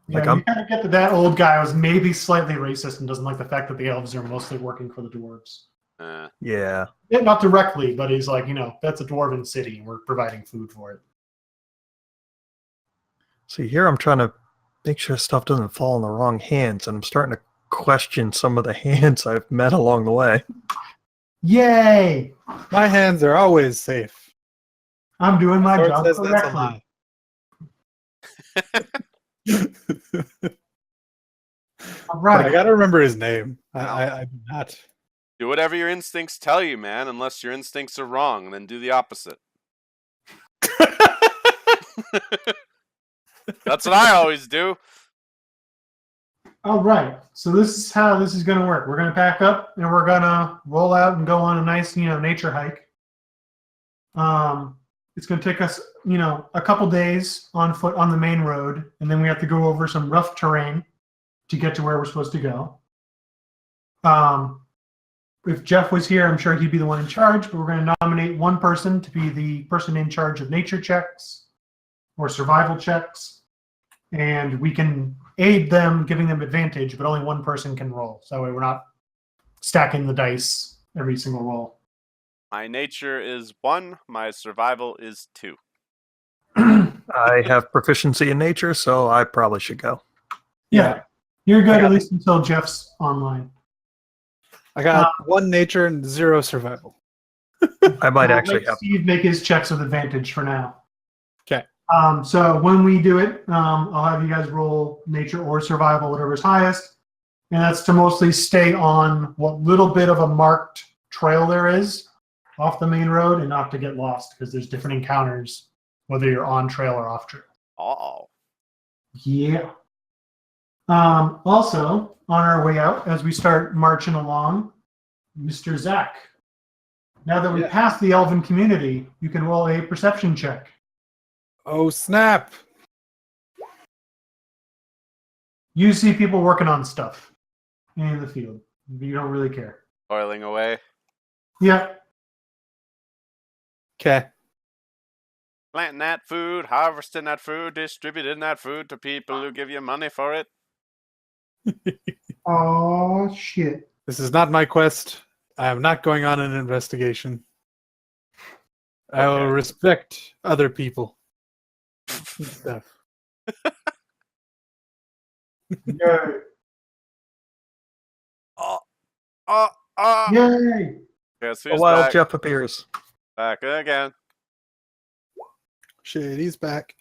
D: Like,
C: you
D: I'm-
C: kind of get that old guy was maybe slightly racist and doesn't like the fact that the elves are mostly working for the dwarves.
D: Yeah.
C: Yeah, not directly, but he's like, that's a dwarven city, and we're providing food for it.
D: See, here I'm trying to make sure stuff doesn't fall in the wrong hands, and I'm starting to question some of the hands I've met along the way.
C: Yay!
A: My hands are always safe.
C: I'm doing my
A: Sword
C: job
A: says that's a
C: correctly.
A: lie.
C: All
A: But I
C: right.
A: gotta remember his name. I do not.
B: Do whatever your instincts tell you, man, unless your instincts are wrong, and then do the opposite. That's what I always do.
C: All right. So this is how this is going to work. We're going to pack up and we're going to roll out and go on a nice, nature hike. It's going to take us, a couple days on foot on the main road, and then we have to go over some rough terrain to get to where we're supposed to go. If Jeff was here, I'm sure he'd be the one in charge, but we're going to nominate one person to be the person in charge of nature checks or survival checks, and we can aid them, giving them advantage, but only one person can roll. So that way we're not stacking the dice every single roll.
B: My nature is 1, my survival is 2.
D: I have proficiency in nature, so I probably should go.
C: Yeah. You're good at least until Jeff's online.
A: I got 1 nature and 0 survival.
D: I might
C: I'll
D: actually
C: make
D: have.
C: Steve make his checks with advantage for now.
A: Okay.
C: So when we do it, I'll have you guys roll nature or survival, whatever's highest. And that's to mostly stay on what little bit of a marked trail there is off the main road and not to get lost, because there's different encounters, whether you're on trail or off trail.
B: Uh-oh.
C: Yeah. Also, on our way out, as we start marching along, Mr. Zach, now that we passed the elven community, you can roll a perception check.
A: Oh, snap.
C: You see people working on stuff in the field. You don't really care.
B: Toiling away.
C: Yeah.
A: Okay.
B: Planting that food, harvesting that food, distributing that food to people who give you money for it.
C: Oh, shit.
A: This is not my quest. I am not going on an investigation. I will
B: Okay.
A: respect other people and stuff.
C: Yay. Yay.
B: Guess
D: A
B: who's
D: wild
B: back?
D: Jeff appears.
B: Back again.
A: Shady's back.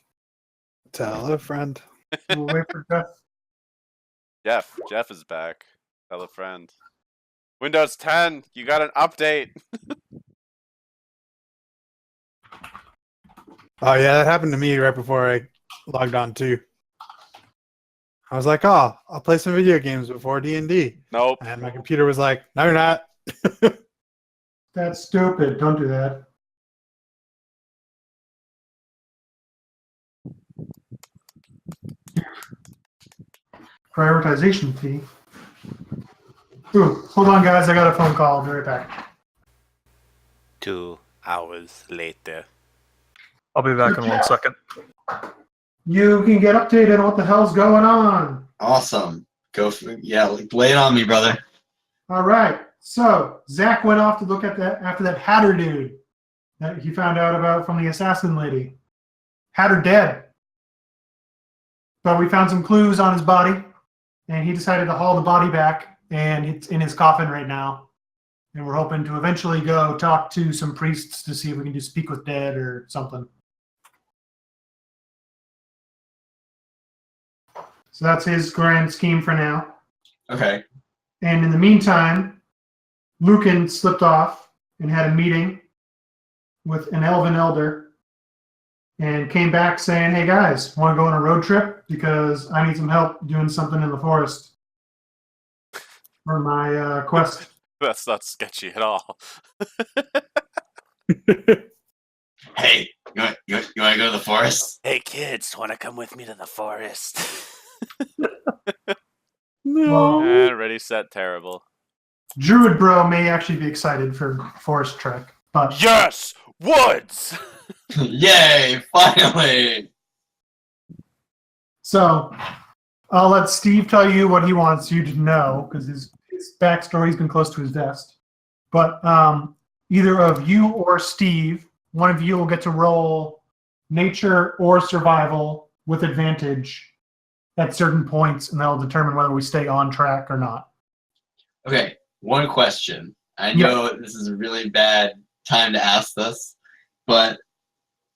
A: Tell a friend.
C: We'll wait for Jeff.
B: Jeff is back. Tell a friend. Windows 10, you got an update.
A: Oh yeah, that happened to me right before I logged on too. I was like, oh, I'll play some video games before D&D.
B: Nope.
A: And my computer was like, no, you're not.
C: That's stupid. Don't do that. Prioritization fee. Ooh, hold on, guys. I got a phone call. I'll be right back.
B: 2 hours later.
D: I'll be back in 1 second.
C: You can get updated on what the hell's going on.
E: Awesome. Go for it. Yeah, lay it on me, brother.
C: All right. So Zach went off to look at that after that Hatter dude that he found out about from the assassin lady. Hatter dead. But we found some clues on his body, and he decided to haul the body back, and it's in his coffin right now. And we're hoping to eventually go talk to some priests to see if we can do speak with dead or something. So that's his grand scheme for now.
E: Okay.
C: And in the meantime, Lucan slipped off and had a meeting with an elven elder and came back saying, hey guys, want to go on a road trip? Because I need some help doing something in the forest for my quest.
B: That's not sketchy at all.
E: Hey, you want to go to the forest?
B: Hey kids, want to come with me to the forest?
A: No.
B: Ready, set, terrible.
C: Druid Bro may actually be excited for forest trek, but
B: Yes! Woods!
E: Yay! Finally.
C: so I'll let Steve tell you what he wants you to know because his backstory's been close to his vest. But either of you or Steve, one of you will get to roll nature or survival with advantage at certain points, and that'll determine whether we stay on track or not.
E: Okay, one question. I know this is a really bad time to ask this, but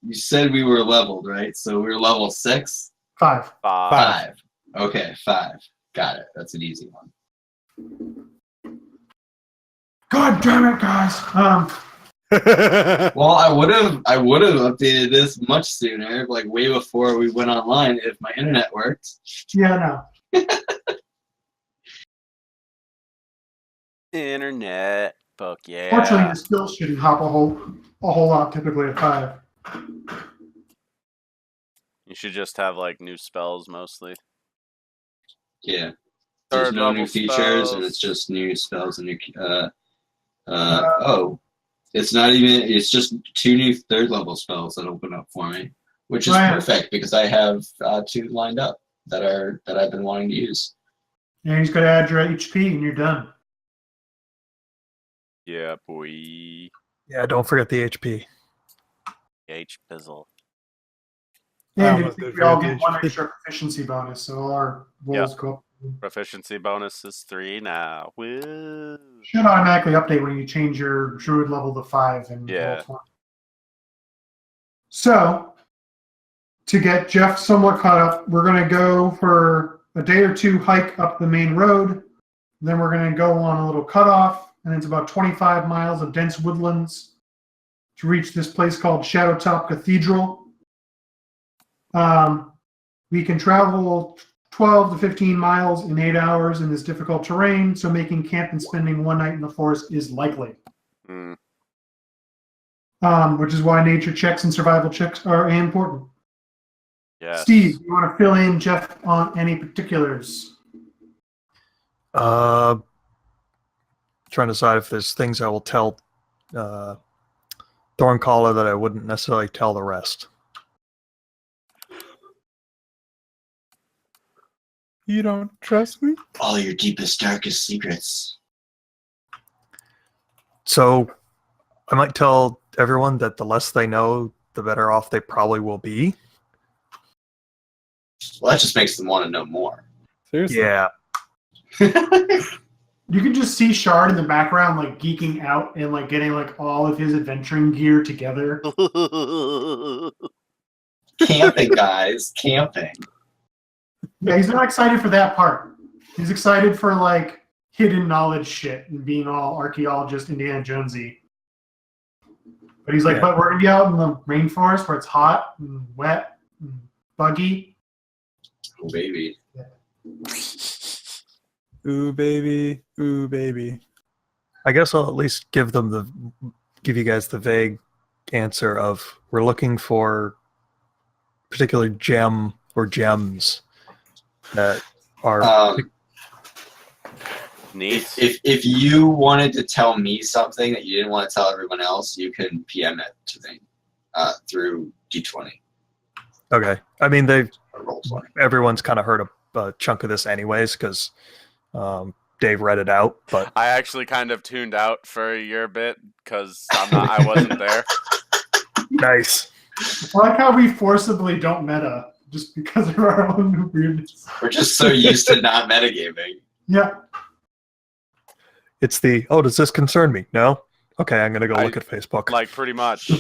E: you said we were leveled, right? So we were level 6?
C: 5.
E: 5. Okay, 5. Got it. That's an easy one.
C: God damn it, guys!
E: Well, I would have updated this much sooner, like way before we went online, if my internet worked.
C: Yeah, no.
B: Internet. Fuck yeah.
C: Fortunately, the skills shouldn't hop a whole lot. Typically at 5.
B: You should just have like new spells mostly.
E: Yeah. There's
B: Third
E: no
B: level
E: new features,
B: spells.
E: and it's just new spells and new. It's not even. It's just 2 new 3rd level spells that open up for me, which is perfect because I have 2 lined up that I've been wanting to use.
C: Yeah, you just got to add your HP and you're done.
B: Yeah, boy.
D: Yeah, don't forget the HP.
B: H pizzle.
C: And
A: almost
C: we
A: did
C: all
A: for
C: get
A: the
C: 1
A: HP.
C: extra proficiency bonus, so all our rolls go up.
B: Proficiency bonus is 3 now. Woo.
C: Should automatically update when you change your druid level to 5 and
B: Yeah.
C: roll 20. So, to get Jeff somewhat caught up, we're going to go for a day or 2 hike up the main road. Then we're going to go on a little cutoff, and it's about 25 miles of dense woodlands to reach this place called Shadowtop Cathedral. We can travel 12 to 15 miles in 8 hours in this difficult terrain, so making camp and spending 1 night in the forest is likely.
B: Mm.
C: Which is why nature checks and survival checks are important.
B: Yes.
C: Steve, you want to fill in Jeff on any particulars?
D: Trying to decide if there's things I will tell Thorncaller that I wouldn't necessarily tell the rest.
A: You don't trust me?
E: All your deepest, darkest secrets.
D: So I might tell everyone that the less they know, the better off they probably will be.
E: Well, that just makes them want to know more.
A: Seriously?
D: Yeah.
C: You can just see Shard in the background, like geeking out and like getting like all of his adventuring gear together.
E: Camping, guys. Camping.
C: Yeah, he's not excited for that part. He's excited for like hidden knowledge shit and being all archaeologist Indiana Jonesy. But he's like,
D: Yeah.
C: but we're gonna be out in the rainforest where it's hot and wet and buggy.
E: Oh, baby.
A: Ooh, baby. Ooh, baby.
D: I guess I'll at least give you guys the vague answer of we're looking for particular gem or gems that are
B: Neat.
E: If you wanted to tell me something that you didn't want to tell everyone else, you can PM it to me through D20
D: okay. I mean,
E: or Roll20.
D: everyone's kind of heard a chunk of this anyways because Dave read it out. But
B: I actually kind of tuned out for your bit because I wasn't there.
D: nice.
C: I like how we forcibly don't meta just because of our own weirdness.
E: We're just so used to not metagaming.
C: Yeah.
D: It's does this concern me? No? Okay, I'm going to go look at Facebook.
B: Like pretty much.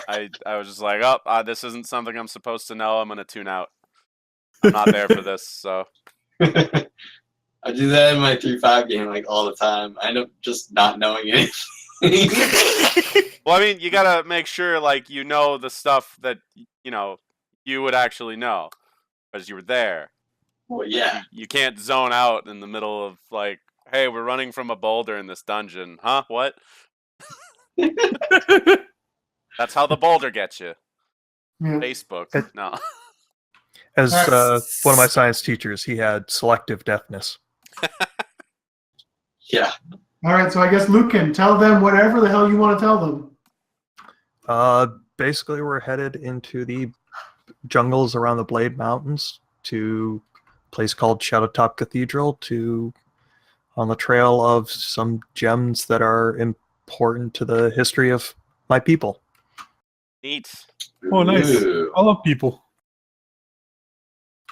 B: I was just like, this isn't something I'm supposed to know. I'm gonna tune out. I'm not there for this, so.
E: I do that in my 3-5 game like all the time. I end up just not knowing anything.
B: Well, I mean, you gotta make sure like you know the stuff that you would actually know because you were there.
E: Well, yeah.
B: You can't zone out in the middle of like, hey, we're running from a boulder in this dungeon. Huh? What? That's how the boulder gets you.
C: Yeah.
B: Facebook. No.
D: As one of my science teachers, he had selective deafness.
E: Yeah.
C: All right, so I guess Lucan, tell them whatever the hell you want to tell them.
D: Basically, we're headed into the jungles around the Blade Mountains to a place called Shadowtop Cathedral on the trail of some gems that are important to the history of my people.
B: Neat.
A: Oh, nice.
E: Ooh.
A: I love people.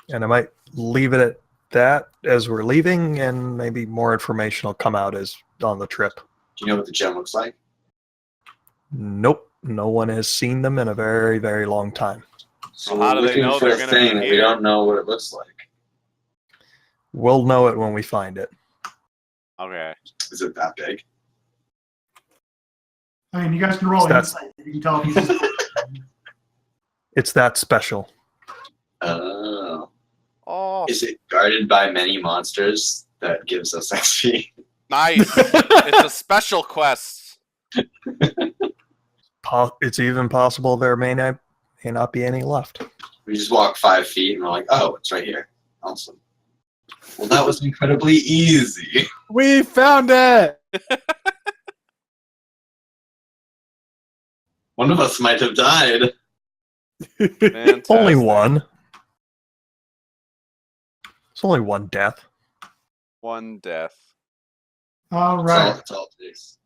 D: And I might leave it at that as we're leaving, and maybe more information will come out as on the trip.
E: Do you know what the gem looks like?
D: Nope. No one has seen them in a very, very long time.
E: So
B: Well, how
E: we're
B: do they
E: looking
B: know
E: for
B: they're
E: a
B: gonna
E: thing
B: be
E: and we
B: here?
E: don't know what it looks like.
D: We'll know it when we find it.
B: Okay.
E: Is it that big?
C: I mean, you guys can roll
D: That's-
C: insight. You can tell if he's
D: It's that special.
E: Oh.
B: Oh,
E: Is it guarded by many monsters that gives us XP?
B: nice. It's a special quest.
D: It's even possible there may not be any left.
E: We just walk 5 feet and we're like, oh, it's right here. Awesome. Well, that was incredibly easy.
A: We found it.
E: One of us might have died.
B: Fantastic.
D: Only one. It's only one death.
B: One death.
C: all right.
E: That's all it takes.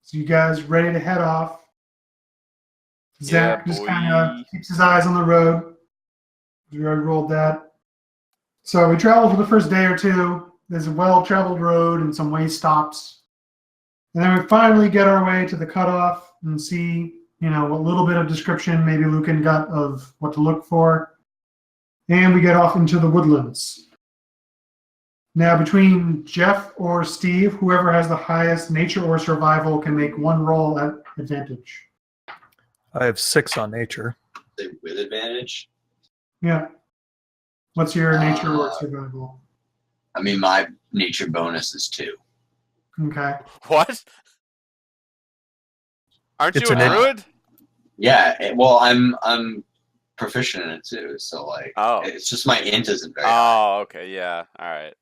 C: So you guys ready to head off? Zach
B: Yeah,
C: just
B: boy.
C: kind of keeps his eyes on the road. We already rolled that. So we traveled for the first day or two. There's a well-traveled road and some way stops. And then we finally get our way to the cutoff and see, what little bit of description maybe Lucan got of what to look for. And we get off into the woodlands. Now, between Jeff or Steve, whoever has the highest nature or survival can make one roll at advantage.
D: I have 6 on nature.
E: Say with advantage.
C: Yeah. What's your nature or survival?
E: I mean, my nature bonus is 2.
C: Okay.
B: What? Aren't
D: It's
B: you a
D: an
B: druid?
E: Yeah, well, I'm proficient in it too, so like,
B: Oh.
E: it's just my int isn't very high.
B: Oh, okay. Yeah. All right.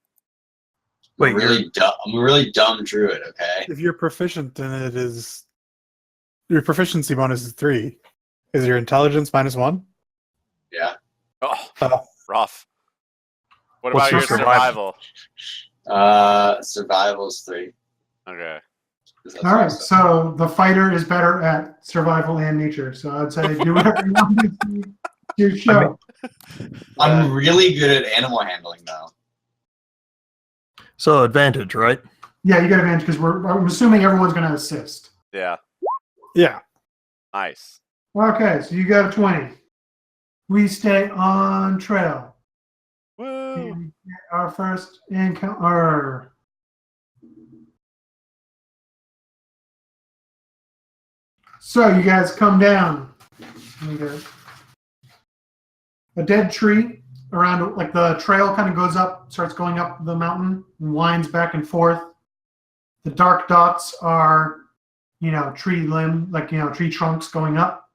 D: Wait,
E: I'm really dumb. I'm a really dumb druid. Okay.
A: If you're proficient in it, is your proficiency bonus is 3. Is your intelligence -1?
E: Yeah.
B: Oh, rough. What
D: What's
B: about your
D: your survival?
B: survival?
E: Survival's 3.
B: Okay.
E: 'Cause that's
C: All right.
E: awesome.
C: So the fighter is better at survival and nature. So I'd say do whatever you want to do to your show.
E: I'm really good at animal handling though.
D: So advantage, right?
C: Yeah, you get advantage because I'm assuming everyone's going to assist.
B: Yeah.
A: Yeah.
B: Nice.
C: Okay, so you got a 20. We stay on trail.
B: Woo.
C: And we get our first encounter. So you guys come down. A dead tree around, like the trail kind of goes up, starts going up the mountain, and winds back and forth. The dark dots are, tree tree trunks going up.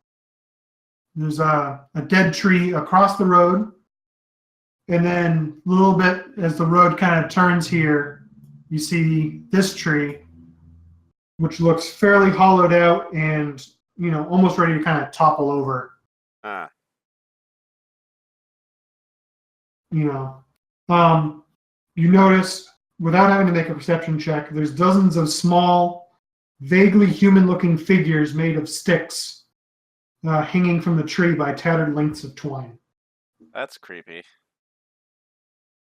C: There's a dead tree across the road. And then a little bit as the road kind of turns here, you see this tree, which looks fairly hollowed out and, almost ready to kind of topple over.
B: Ah.
C: You notice, without having to make a perception check, there's dozens of small, vaguely human-looking figures made of sticks hanging from the tree by tattered lengths of twine.
B: That's creepy.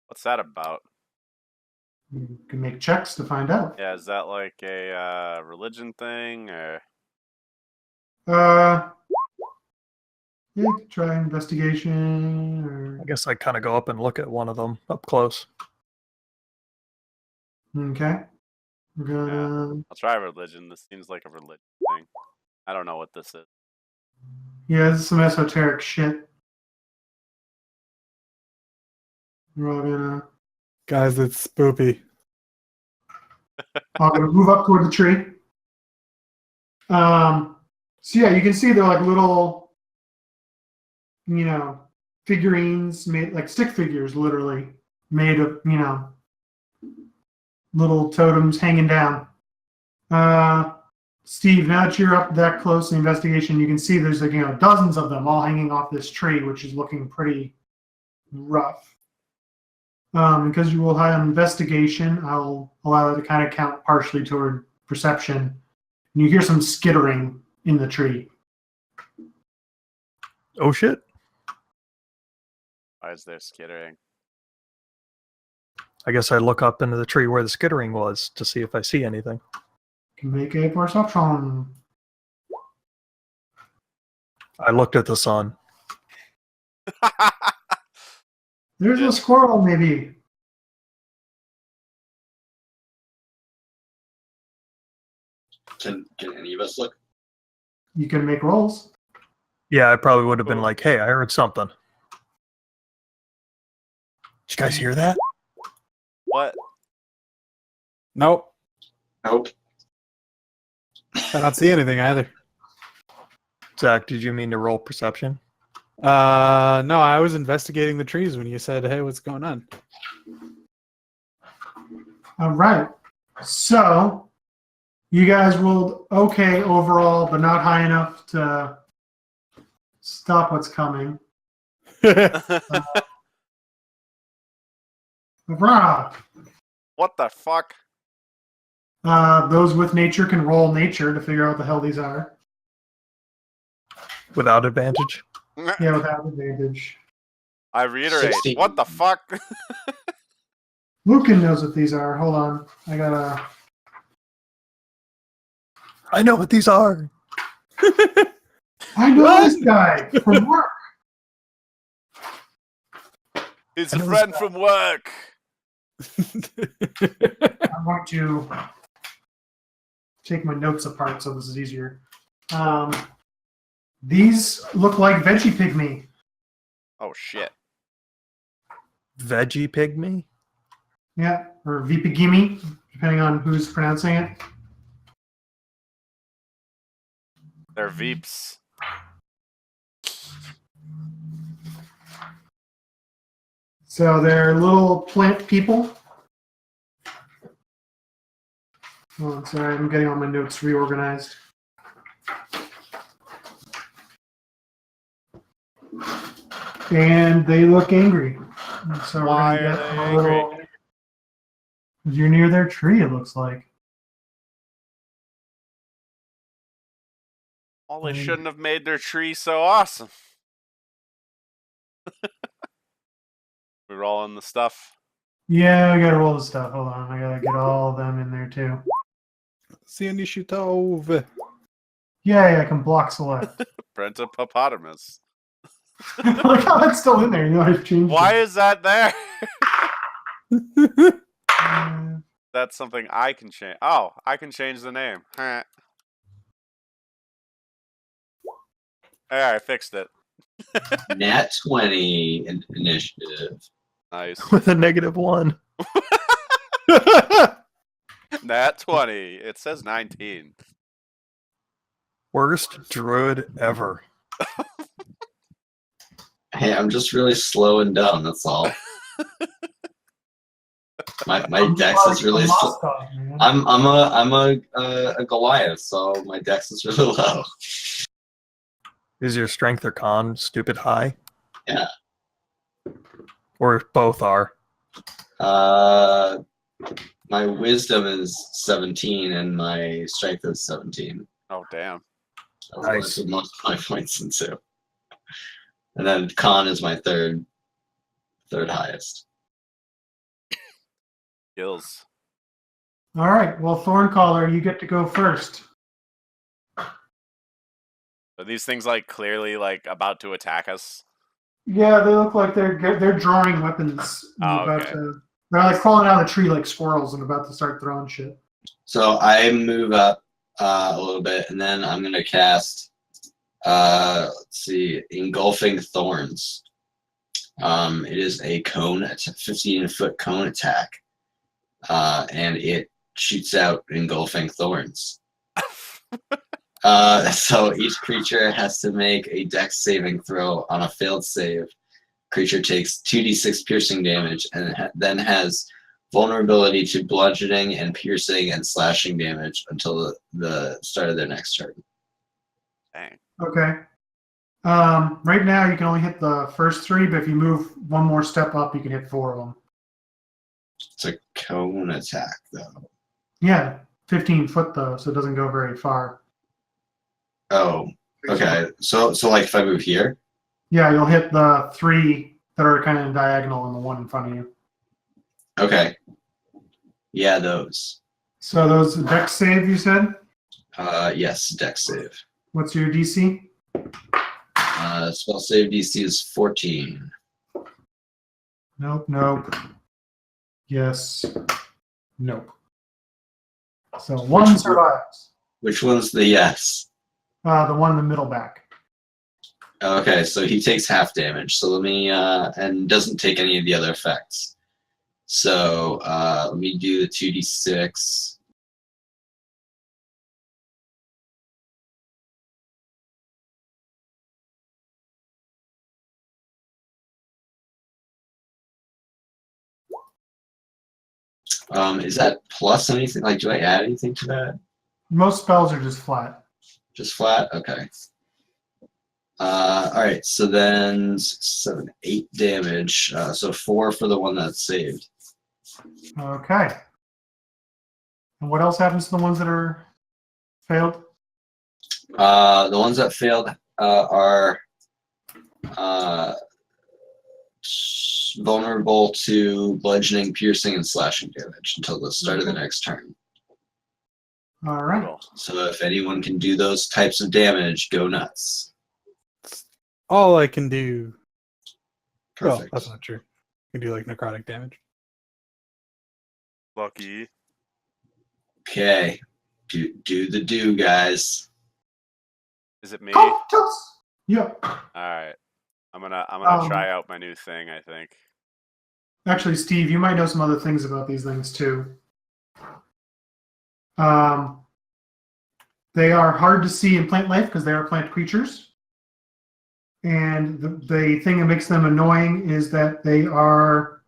B: What's that about?
C: You can make checks to find out.
B: Yeah, is that like a religion thing or?
C: Yeah, you could try investigation or...
D: I guess I kind of go up and look at one of them up close.
C: Okay. We're gonna...
B: I'll try religion. This seems like a religion thing. I don't know what this is.
C: Yeah, this is some esoteric shit. We're all gonna...
A: Guys, it's spoopy.
C: I'm gonna move up toward the tree. So yeah, you can see they're like little, figurines made, like stick figures, literally made of, little totems hanging down. Steve, now that you're up that close in the investigation, you can see there's like, dozens of them all hanging off this tree, which is looking pretty rough. Because you will high on investigation, I'll allow it to kind of count partially toward perception, and you hear some skittering in the tree.
D: Oh shit!
B: Why is there skittering?
D: I guess I look up into the tree where the skittering was to see if I see anything.
C: Can make a perception.
D: I looked at the sun.
C: There's
B: Yeah.
C: a squirrel, maybe.
E: Can any of us look?
C: You can make rolls.
D: Yeah, I probably would have been
B: Oh.
D: like, "Hey, I heard something." Did you guys hear that?
B: What?
A: Nope.
E: Nope.
A: I don't see anything either.
D: Zach, did you mean to roll perception?
A: No, I was investigating the trees when you said, "Hey, what's going on?"
C: All right. So, you guys rolled okay overall, but not high enough to stop what's coming. Hurrah!
B: What the fuck?
C: Those with nature can roll nature to figure out what the hell these are.
D: Without advantage?
C: Yeah, without advantage.
B: I reiterate.
E: 16.
B: What the fuck?
C: Lucan knows what these are. Hold on. I gotta.
D: I know what these are.
C: I know this guy from work.
B: He's
D: I
B: a
D: know
B: friend from work.
C: I'm going to take my notes apart so this is easier. These look like veggie pygmy.
B: Oh shit.
D: Veggie pygmy?
C: Yeah, or vipigimi, depending on who's pronouncing it.
B: They're Veeps.
C: So they're little plant people. Oh, sorry, I'm getting all my notes reorganized. And they look angry. And so
B: Why
C: we're
B: are
C: gonna
B: they
C: get a little. You're near their tree, it looks like.
B: Well, they shouldn't have made their tree so awesome. We're all in the stuff.
C: Yeah, I gotta roll the stuff. Hold on, I gotta get all of them in there too.
A: See initiative.
C: Yeah, I can block select.
B: Brent a hippopotamus.
C: Look how that's still in there. You know, I've changed
B: Why
C: it.
B: is that there?
C: Uh,
B: That's something I can change. Oh, I can change the name. Heh. Hey, I fixed it.
E: Nat 20 in initiative.
B: Nice.
D: With a -1.
B: Nat 20. It says 19.
D: Worst druid ever.
E: Hey, I'm just really slow and dumb. That's all. My dex is really
C: a
E: slow.
C: mascot, man.
E: I'm a Goliath, so my dex is really low.
D: Is your strength or con stupid high?
E: Yeah.
D: Or both are?
E: My wisdom is 17 and my strength is 17.
B: Oh, damn.
E: That's what I
D: Nice.
E: put most of my points into. And then con is my third highest.
B: Kills.
C: All right. Well, Thorncaller, you get to go first.
B: Are these things like clearly like about to attack us?
C: Yeah, they look like they're drawing weapons. And
B: Oh,
C: about
B: okay.
C: they're like crawling out of the tree like squirrels and about to start throwing shit.
E: So I move up a little bit, and then I'm gonna cast. Let's see, engulfing thorns. It is a cone, it's a 15-foot cone attack, and it shoots out engulfing thorns. So each creature has to make a dex saving throw. On a failed save, creature takes 2d6 piercing damage and then has vulnerability to bludgeoning and piercing and slashing damage until the start of their next turn.
B: Dang.
C: Okay. Right now, you can only hit the first three, but if you move one more step up, you can hit 4 of them.
E: It's a cone attack, though.
C: Yeah, 15 foot though, so it doesn't go very far.
E: Oh, okay. So like if I move here.
C: Yeah, you'll hit the 3 that are kind of diagonal and the one in front of you.
E: Okay. Yeah, those.
C: So those dex save you said?
E: Yes, dex save.
C: What's your DC?
E: Spell save DC is 14.
C: Nope. Yes. Nope. So one survives.
E: Which one's the yes?
C: The one in the middle back.
E: Okay, so he takes half damage. So let me and doesn't take any of the other effects. So let me do the 2d6. Is that plus anything? Like, do I add anything to that?
C: Most spells are just flat.
E: Just flat? Okay. All right, so then 7, 8 damage. So 4 for the one that's saved.
C: Okay. And what else happens to the ones that are failed?
E: The ones that failed are vulnerable to bludgeoning, piercing, and slashing damage until the start of the next turn.
C: All right.
B: Cool.
E: So if anyone can do those types of damage, go nuts.
A: All I can do. Well,
E: Perfect.
A: that's not true. I can do like necrotic damage.
B: Lucky.
E: Okay. Do the do, guys.
B: Is it me?
C: Oh, toss! Yep.
B: All right. I'm gonna
C: Um,
B: try out my new thing. I think.
C: Actually, Steve, you might know some other things about these things too. They are hard to see in plant life because they are plant creatures. And the thing that makes them annoying is that they are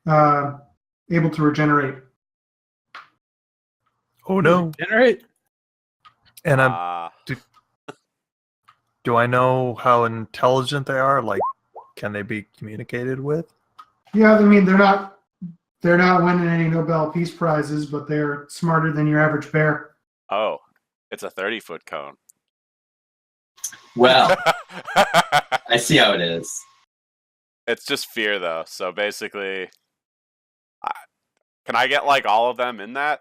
C: able to regenerate.
D: Oh no!
A: Generate.
D: And do I know how intelligent they are? Like, can they be communicated with?
C: Yeah, I mean they're not winning any Nobel Peace Prizes, but they're smarter than your average bear.
B: Oh, it's a 30-foot cone.
E: Well, I see how it is.
B: It's just fear, though. So basically, can I get like all of them in that?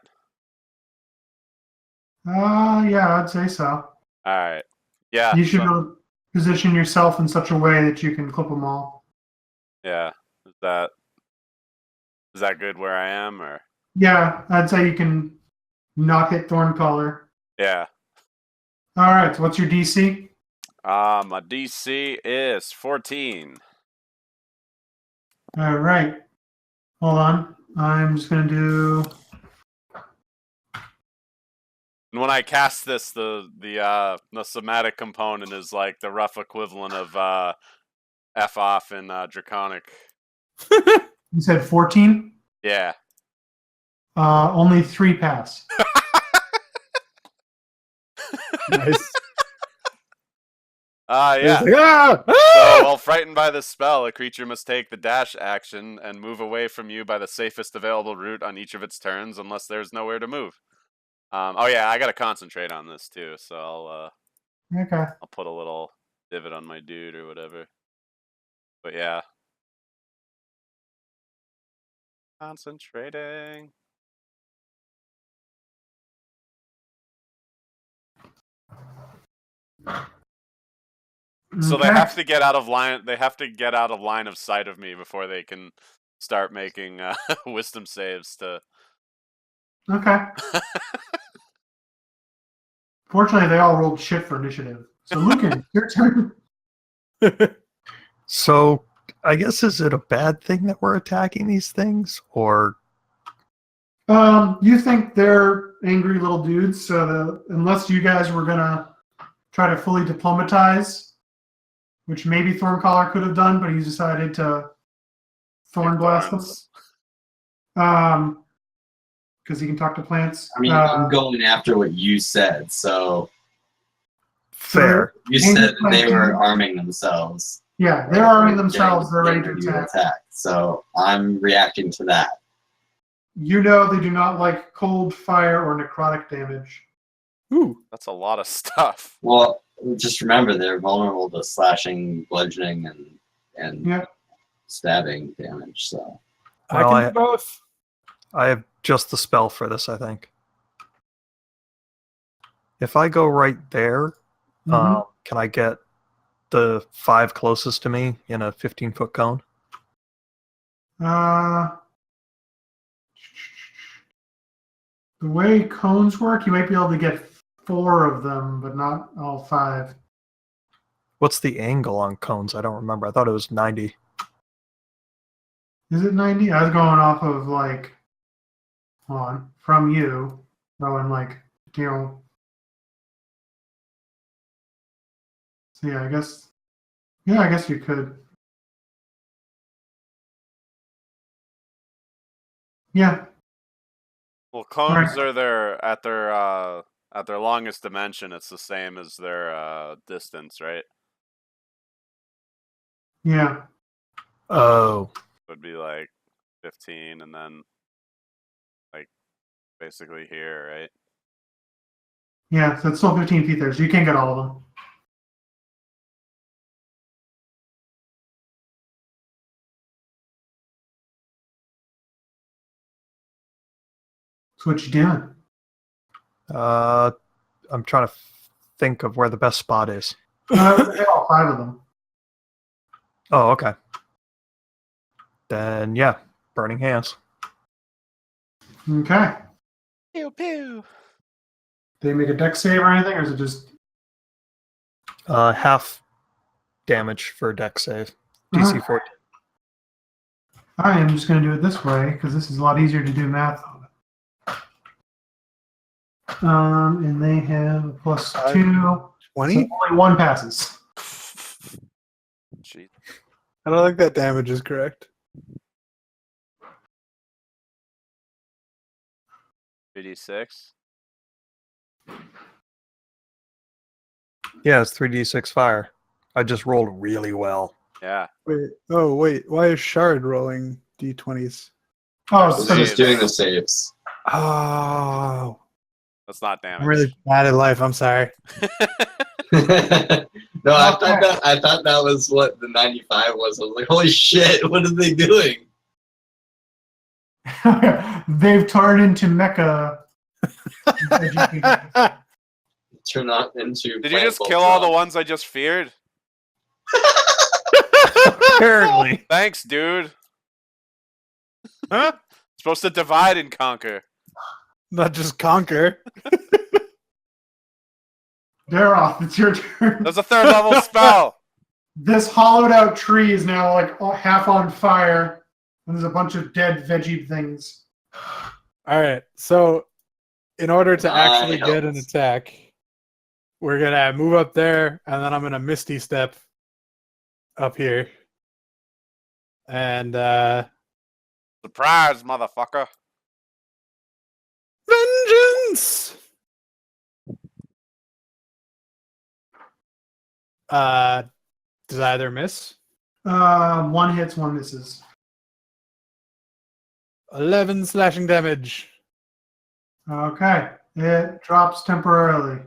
C: Yeah, I'd say so.
B: All right. Yeah.
C: You should position yourself in such a way that you can clip them all.
B: Yeah. Is that good where I am, or?
C: Yeah, I'd say you can not hit Thorncaller.
B: Yeah.
C: All right, so what's your DC?
B: My DC is 14.
C: All right. Hold on. I'm just going to do...
B: And when I cast this, the somatic component is like the rough equivalent of F off in Draconic.
C: You said 14?
B: Yeah.
C: Only 3 pass.
A: Nice.
B: Yeah.
A: Like, ah!
B: So, while frightened by this spell, a creature must take the dash action and move away from you by the safest available route on each of its turns, unless there's nowhere to move. Oh yeah, I gotta concentrate on this too, so
C: Okay.
B: I'll put a little divot on my dude or whatever. But yeah. Concentrating. So they have to get out of line. They have to get out of line of sight of me before they can start making wisdom saves to.
C: Okay. Fortunately, they all rolled shit for initiative. So, Lucan, your turn.
D: So, I guess, is it a bad thing that we're attacking these things, or?
C: You think they're angry little dudes, so unless you guys were gonna try to fully diplomatize, which maybe Thorncaller could have done, but he decided to thorn blast them. Because he can talk to plants.
E: I mean, I'm going after what you said, so
D: Fair.
E: you said that they were arming themselves.
C: Yeah, they're arming themselves. They're ready to attack.
E: So I'm reacting to that.
C: You know they do not like cold, fire, or necrotic damage.
A: Ooh.
B: That's a lot of stuff.
E: Well, just remember they're vulnerable to slashing, bludgeoning, and
C: Yeah.
E: stabbing damage. So
D: Well,
A: I can do both.
D: I have just the spell for this, I think. If I go right there,
C: Mhm.
D: can I get the 5 closest to me in a 15-foot cone?
C: The way cones work, you might be able to get 4 of them, but not all 5.
D: What's the angle on cones? I don't remember. I thought it was 90.
C: Is it 90? I was going off of like, hold on, from you, going like, So yeah, I guess you could. Yeah.
B: Well, cones
C: Right.
B: are at their longest dimension. It's the same as their distance, right?
C: Yeah.
D: Oh.
B: Would be like 15, and then like basically here, right?
C: Yeah, so it's still 15 feet there, so you can't get all of them. So what you doing?
D: I'm trying to think of where the best spot is.
C: Hit all 5 of them.
D: Oh, okay. Then, yeah, burning hands.
C: Okay.
B: Pew pew.
C: Did they make a dex save or anything, or is it just...
D: Half damage for a dex save. DC 14.
C: I am just going to do it this way, because this is a lot easier to do math on. And they have a plus 2.
A: 20?
C: So only 1 passes.
B: Jeez.
A: I don't think that damage is correct.
B: 3d6.
D: Yeah, it's 3d6 fire. I just rolled really well.
B: Yeah.
A: Wait. Why is Shard rolling d20s?
C: Oh,
B: So
C: so
E: he's
B: saves.
E: doing the saves.
A: Oh,
B: That's not
A: I'm
B: damage.
A: really bad at life. I'm sorry.
E: No, I thought that was what the 95 was. I was like, holy shit, what are they doing?
C: they've turned into mecha.
E: Turn that into.
B: Did you just kill all the ones I just feared?
D: Apparently.
B: Thanks, dude. Huh? Supposed to divide and conquer.
A: Not just conquer.
C: Daroth, it's your turn.
B: That's a 3rd level spell.
C: This hollowed out tree is now like half on fire, and there's a bunch of dead veggie things.
A: All right. So, in order to actually
E: helps.
A: get an attack, we're gonna move up there, and then I'm gonna Misty Step up here. And
B: Surprise, motherfucker.
A: vengeance. Does either miss?
C: 1 hits, 1 misses.
A: 11 slashing damage.
C: Okay, it drops temporarily.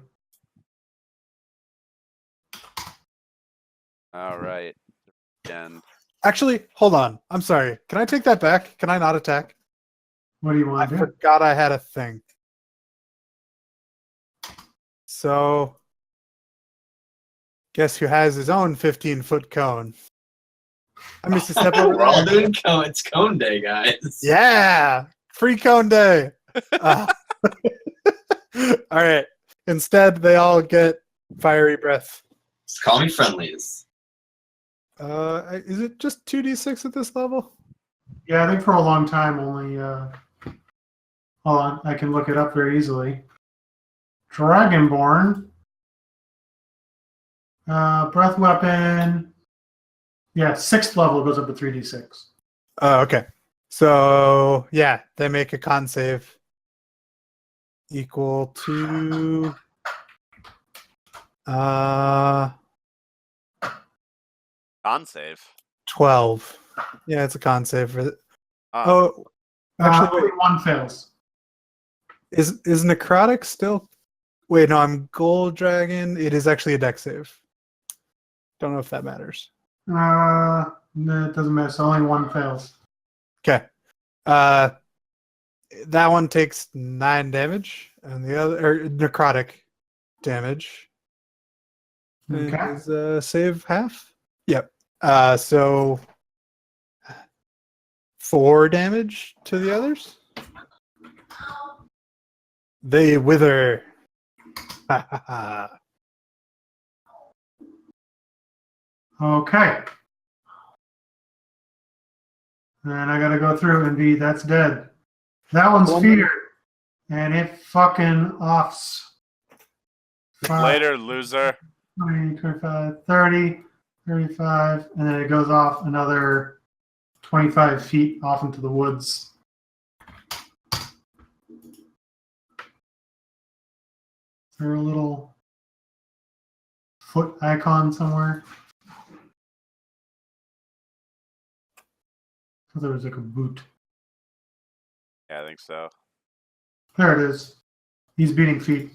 B: All right. Again.
A: Actually, hold on. I'm sorry. Can I take that back? Can I not attack?
C: What do you
A: I
C: want to do?
A: forgot I had a thing. So, guess who has his own 15-foot cone? I'm Mr. Step over
E: We're all
A: there.
E: doing cone. It's cone day, guys.
A: Yeah! Free cone day! All right. Instead, they all get fiery breath.
E: Just call me friendlies.
A: Is it just 2d6 at this level?
C: Yeah, I think for a long time only. Hold on, I can look it up very easily. Dragonborn. Breath weapon. Yeah, 6th level goes up to 3d6.
A: Oh, okay. So, yeah, they make a con save equal to
B: Con save.
A: 12. Yeah, it's a con save for
B: Oh.
A: Actually,
C: only one fails.
A: Is necrotic still? Wait, no, I'm gold dragon. It is actually a dex save. Don't know if that matters.
C: No, it doesn't matter. So only one fails.
A: Okay. That one takes 9 damage, and the other necrotic damage.
C: Okay.
A: Is save half? Yep. So 4 damage to the others. They wither. Ha ha ha.
C: Okay. And I gotta go through and be that's dead. That one's
A: Well,
C: feared. And it fucking offs.
B: Later, loser.
C: 20, 25, 30, 35, and then it goes off another 25 feet off into the woods. Is there a little foot icon somewhere? I thought there was like a boot.
B: Yeah, I think so.
C: There it is. He's beating feet.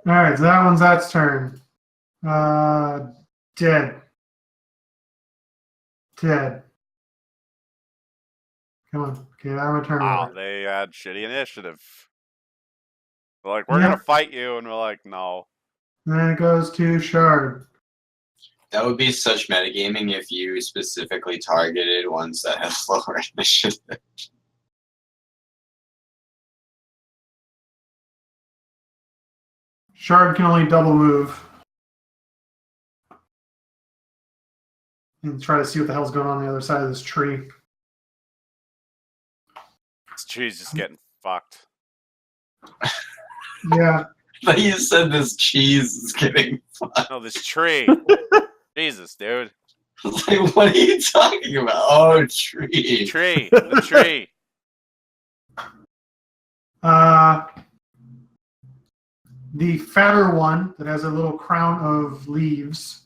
C: All right, so that one's that's turn. Dead. Dead. Come on. Okay, I'm a turn.
B: Wow, they had shitty initiative. They're like, we're
C: Yeah.
B: gonna fight you, and we're like, no.
C: Then it goes to Shard.
E: That would be such metagaming if you specifically targeted ones that have slower initiative.
C: Shard can only double move. And try to see what the hell's going on the other side of this tree.
B: This tree's just getting fucked.
C: Yeah.
E: But you said this cheese is getting fucked.
B: No, this tree. Jesus, dude.
E: Like, what are you talking about? Oh, tree.
B: Tree. The tree.
C: The fatter one that has a little crown of leaves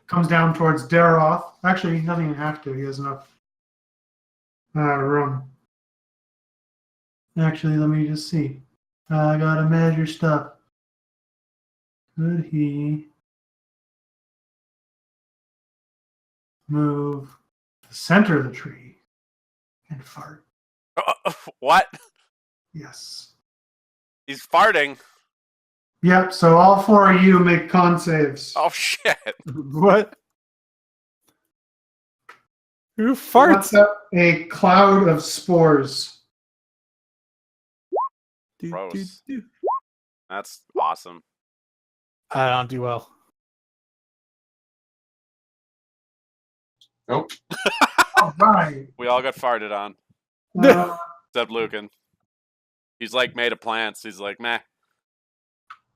C: comes down towards Daroth. Actually, he doesn't even have to. He has enough room. Actually, let me just see. I gotta measure stuff. Could he move the center of the tree and fart?
B: What?
C: Yes.
B: He's farting.
C: Yep, so all 4 of you make con saves.
B: Oh, shit.
A: What? Who
C: What's
A: farts?
C: up? A cloud of spores.
B: Gross. That's awesome.
A: I don't do well.
E: Nope.
C: All right.
B: We all got farted on. Except Lucan. He's like made of plants. He's like, meh.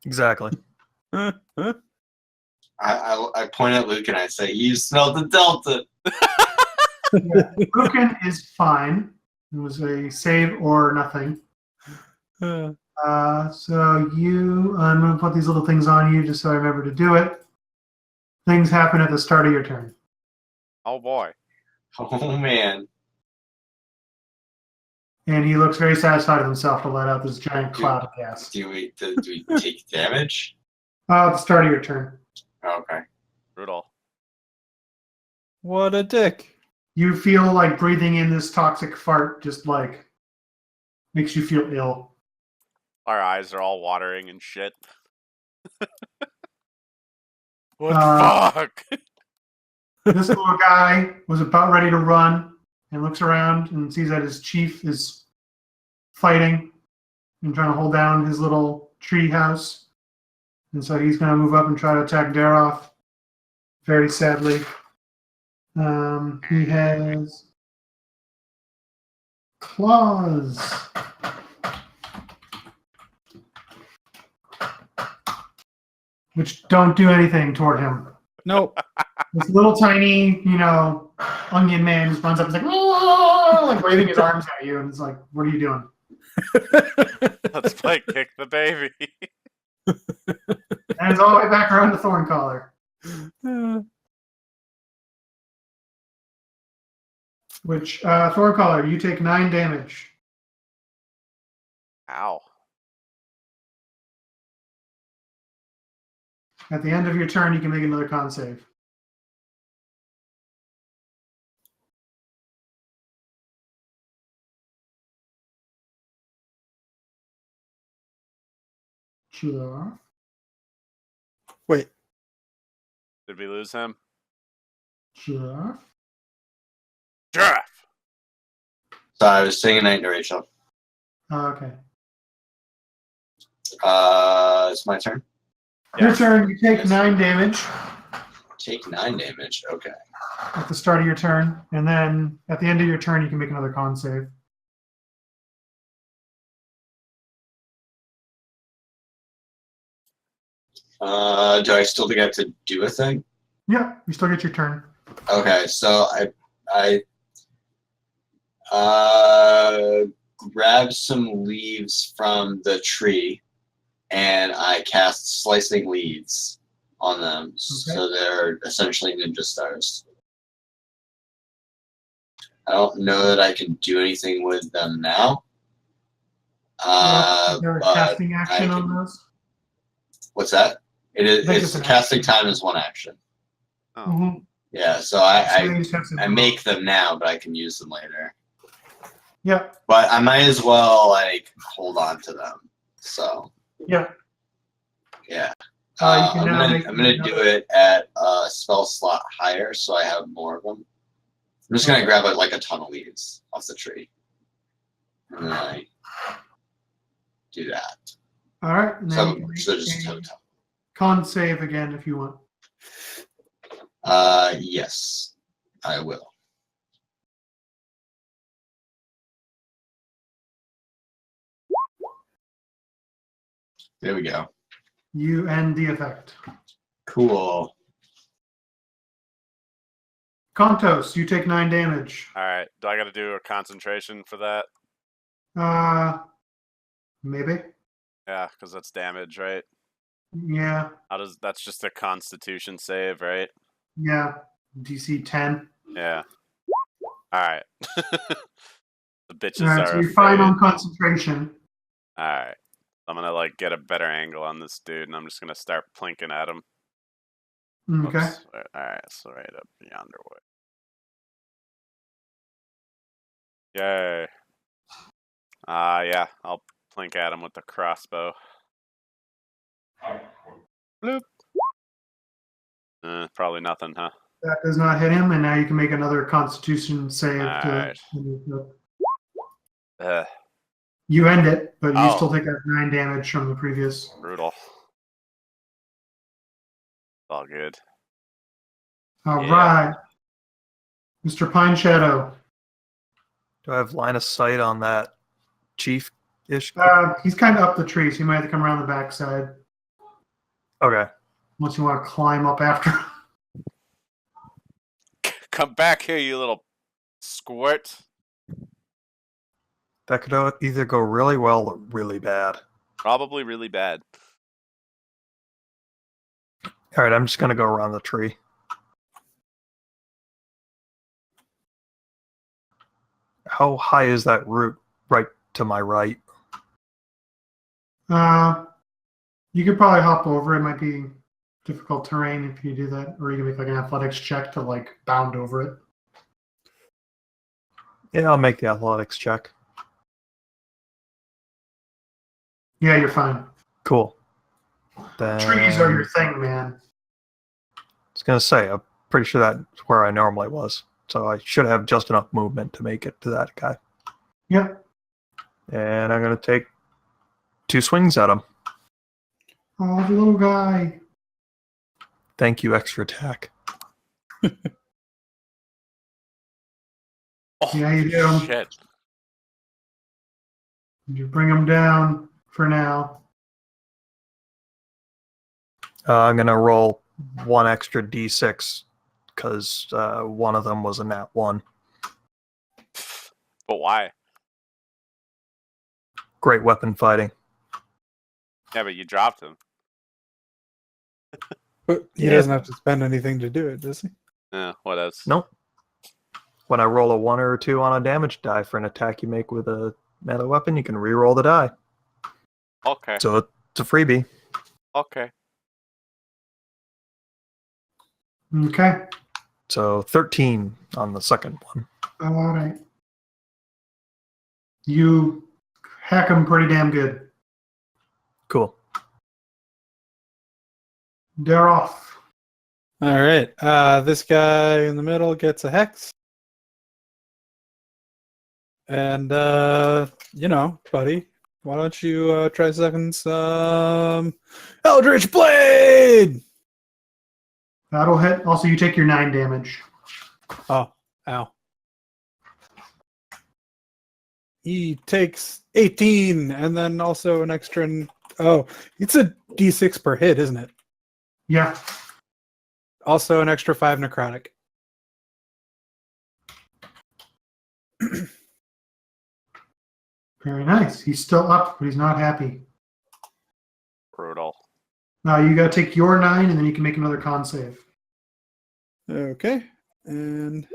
D: Exactly.
A: Huh? Huh?
E: I point at Luke and I say, you smelled the Delta.
C: Yeah. Lucan is fine. It was a save or nothing.
A: Uh,
C: So I'm going to put these little things on you just so I remember to do it. Things happen at the start of your turn.
B: Oh, boy.
E: Oh, man.
C: And he looks very satisfied with himself to let out this giant cloud of gas.
E: Do we take damage?
C: At the start of your turn.
E: Okay.
B: Brutal.
A: what a dick.
C: You feel like breathing in this toxic fart just like makes you feel ill.
B: Our eyes are all watering and shit. What
C: Uh,
B: the fuck?
C: This little guy was about ready to run and looks around and sees that his chief is fighting and trying to hold down his little tree house. And so he's going to move up and try to attack Daroth. Very sadly. He has claws. Which don't do anything toward him.
A: Nope.
C: This little tiny, onion man just runs up and is like, "Whoa!" like waving his arms at you, and it's like, what are you doing?
B: Let's play Kick the Baby.
C: And it's all the way back around to Thorncaller. Which Thorcaller, you take 9 damage.
B: Ow.
C: At the end of your turn, you can make another con save. Sure.
A: Wait,
B: Did we lose him?
C: Sure.
B: Giraffe!
E: So I was saying goodnight to Rachel.
C: Okay.
E: It's my turn.
C: Your
B: Yes.
C: turn, you take
E: Yes.
C: 9 damage
E: Take 9 damage. Okay.
C: at the start of your turn, and then at the end of your turn, you can make another con save.
E: Do I still get to do a thing?
C: Yeah, you still get your turn.
E: Okay, so I grab some leaves from the tree and I cast slicing leaves on them. So they're essentially ninja stars. I don't know that I can do anything with them now.
C: Is there a
E: But
C: casting action
E: I
C: on
E: can-
C: those?
E: What's that?
C: I think
E: It's
C: an
E: casting
C: action.
E: time is one action.
B: Oh.
C: Mhm.
E: Yeah, so
C: So
E: I
C: you just have to-
E: make them now, but I can use them later.
C: Yeah,
E: But I might as well like hold on to them. So
C: yeah.
E: yeah,
C: You can
E: I'm
C: now
E: gonna
C: make
E: I'm gonna do
C: another-
E: it at a spell slot higher, so I have more of them. I'm just gonna
C: Okay.
E: grab like a ton of leaves off the tree, and then I do that.
C: All right. And then
E: So
C: you can
E: so
C: make
E: just
C: a
E: totem.
C: con save again if you want.
E: Yes, I will. There we go.
C: You end the effect.
E: Cool.
C: Contos, you take 9 damage.
B: Alright, do I gotta do a concentration for that?
C: Maybe.
B: Yeah, because that's damage, right?
C: Yeah,
B: That's just a constitution save, right?
C: yeah. DC 10.
B: Yeah. Alright. The bitches
C: All right,
B: are
C: so you're
B: afraid.
C: fine on concentration.
B: Alright. I'm gonna like get a better angle on this dude and I'm just gonna start plinking at him.
C: Okay.
B: Oops. Alright, so right up yonder way. Yay. Yeah, I'll plink at him with the crossbow. Bloop. Probably nothing, huh?
C: That does not hit him, and now you can make another Constitution save.
B: Alright.
C: You end it, but you
B: Oh.
C: still take that 9 damage from the previous.
B: Brutal. All good.
C: All
B: Yeah.
C: right, Mr. Pine Shadow.
D: Do I have line of sight on that chief-ish?
C: He's kind of up the tree, so you might have to come around the backside
D: Okay.
C: unless you want to climb up after.
B: Come back here, you little squirt.
D: That could either go really well or really bad.
B: Probably really bad.
D: All right, I'm just going to go around the tree. How high is that root right to my right?
C: You could probably hop over. It might be difficult terrain if you do that, or you can make like an athletics check to like bound over it.
D: Yeah, I'll make the athletics check.
C: Yeah, you're fine.
D: Cool. Then,
C: Trees are your thing, man.
D: I was going to say, I'm pretty sure that's where I normally was. So I should have just enough movement to make it to that guy.
C: Yep.
D: And I'm going to take 2 swings at him.
C: Oh, the little guy.
D: Thank you, extra attack.
B: Oh,
C: Yeah, you do.
B: shit.
C: You bring him down for now.
D: I'm going to roll 1 extra d6 because one of them was a nat 1.
B: But why?
D: Great weapon fighting.
B: Yeah, but you dropped him.
A: But he
D: Yeah.
A: doesn't have to spend anything to do it, does he?
B: Yeah, what else?
D: Nope. when I roll a 1 or a 2 on a damage die for an attack you make with a melee weapon, you can re-roll the die.
B: Okay.
D: So it's a freebie.
B: Okay.
C: Okay.
D: So 13 on the second one.
C: All right. You hack him pretty damn good.
D: Cool.
C: They're off.
A: All right. This guy in the middle gets a hex. And, buddy, why don't you try sucking some Eldritch Blade?
C: That'll hit. Also, you take your 9 damage.
A: Oh, ow. He takes 18, and then also an extra... Oh, it's a d6 per hit, isn't it?
C: Yeah.
A: Also an extra 5 necrotic.
C: Very nice. He's still up, but he's not happy.
B: Brutal.
C: Now you got to take your 9, and then you can make another con save.
A: Okay. And...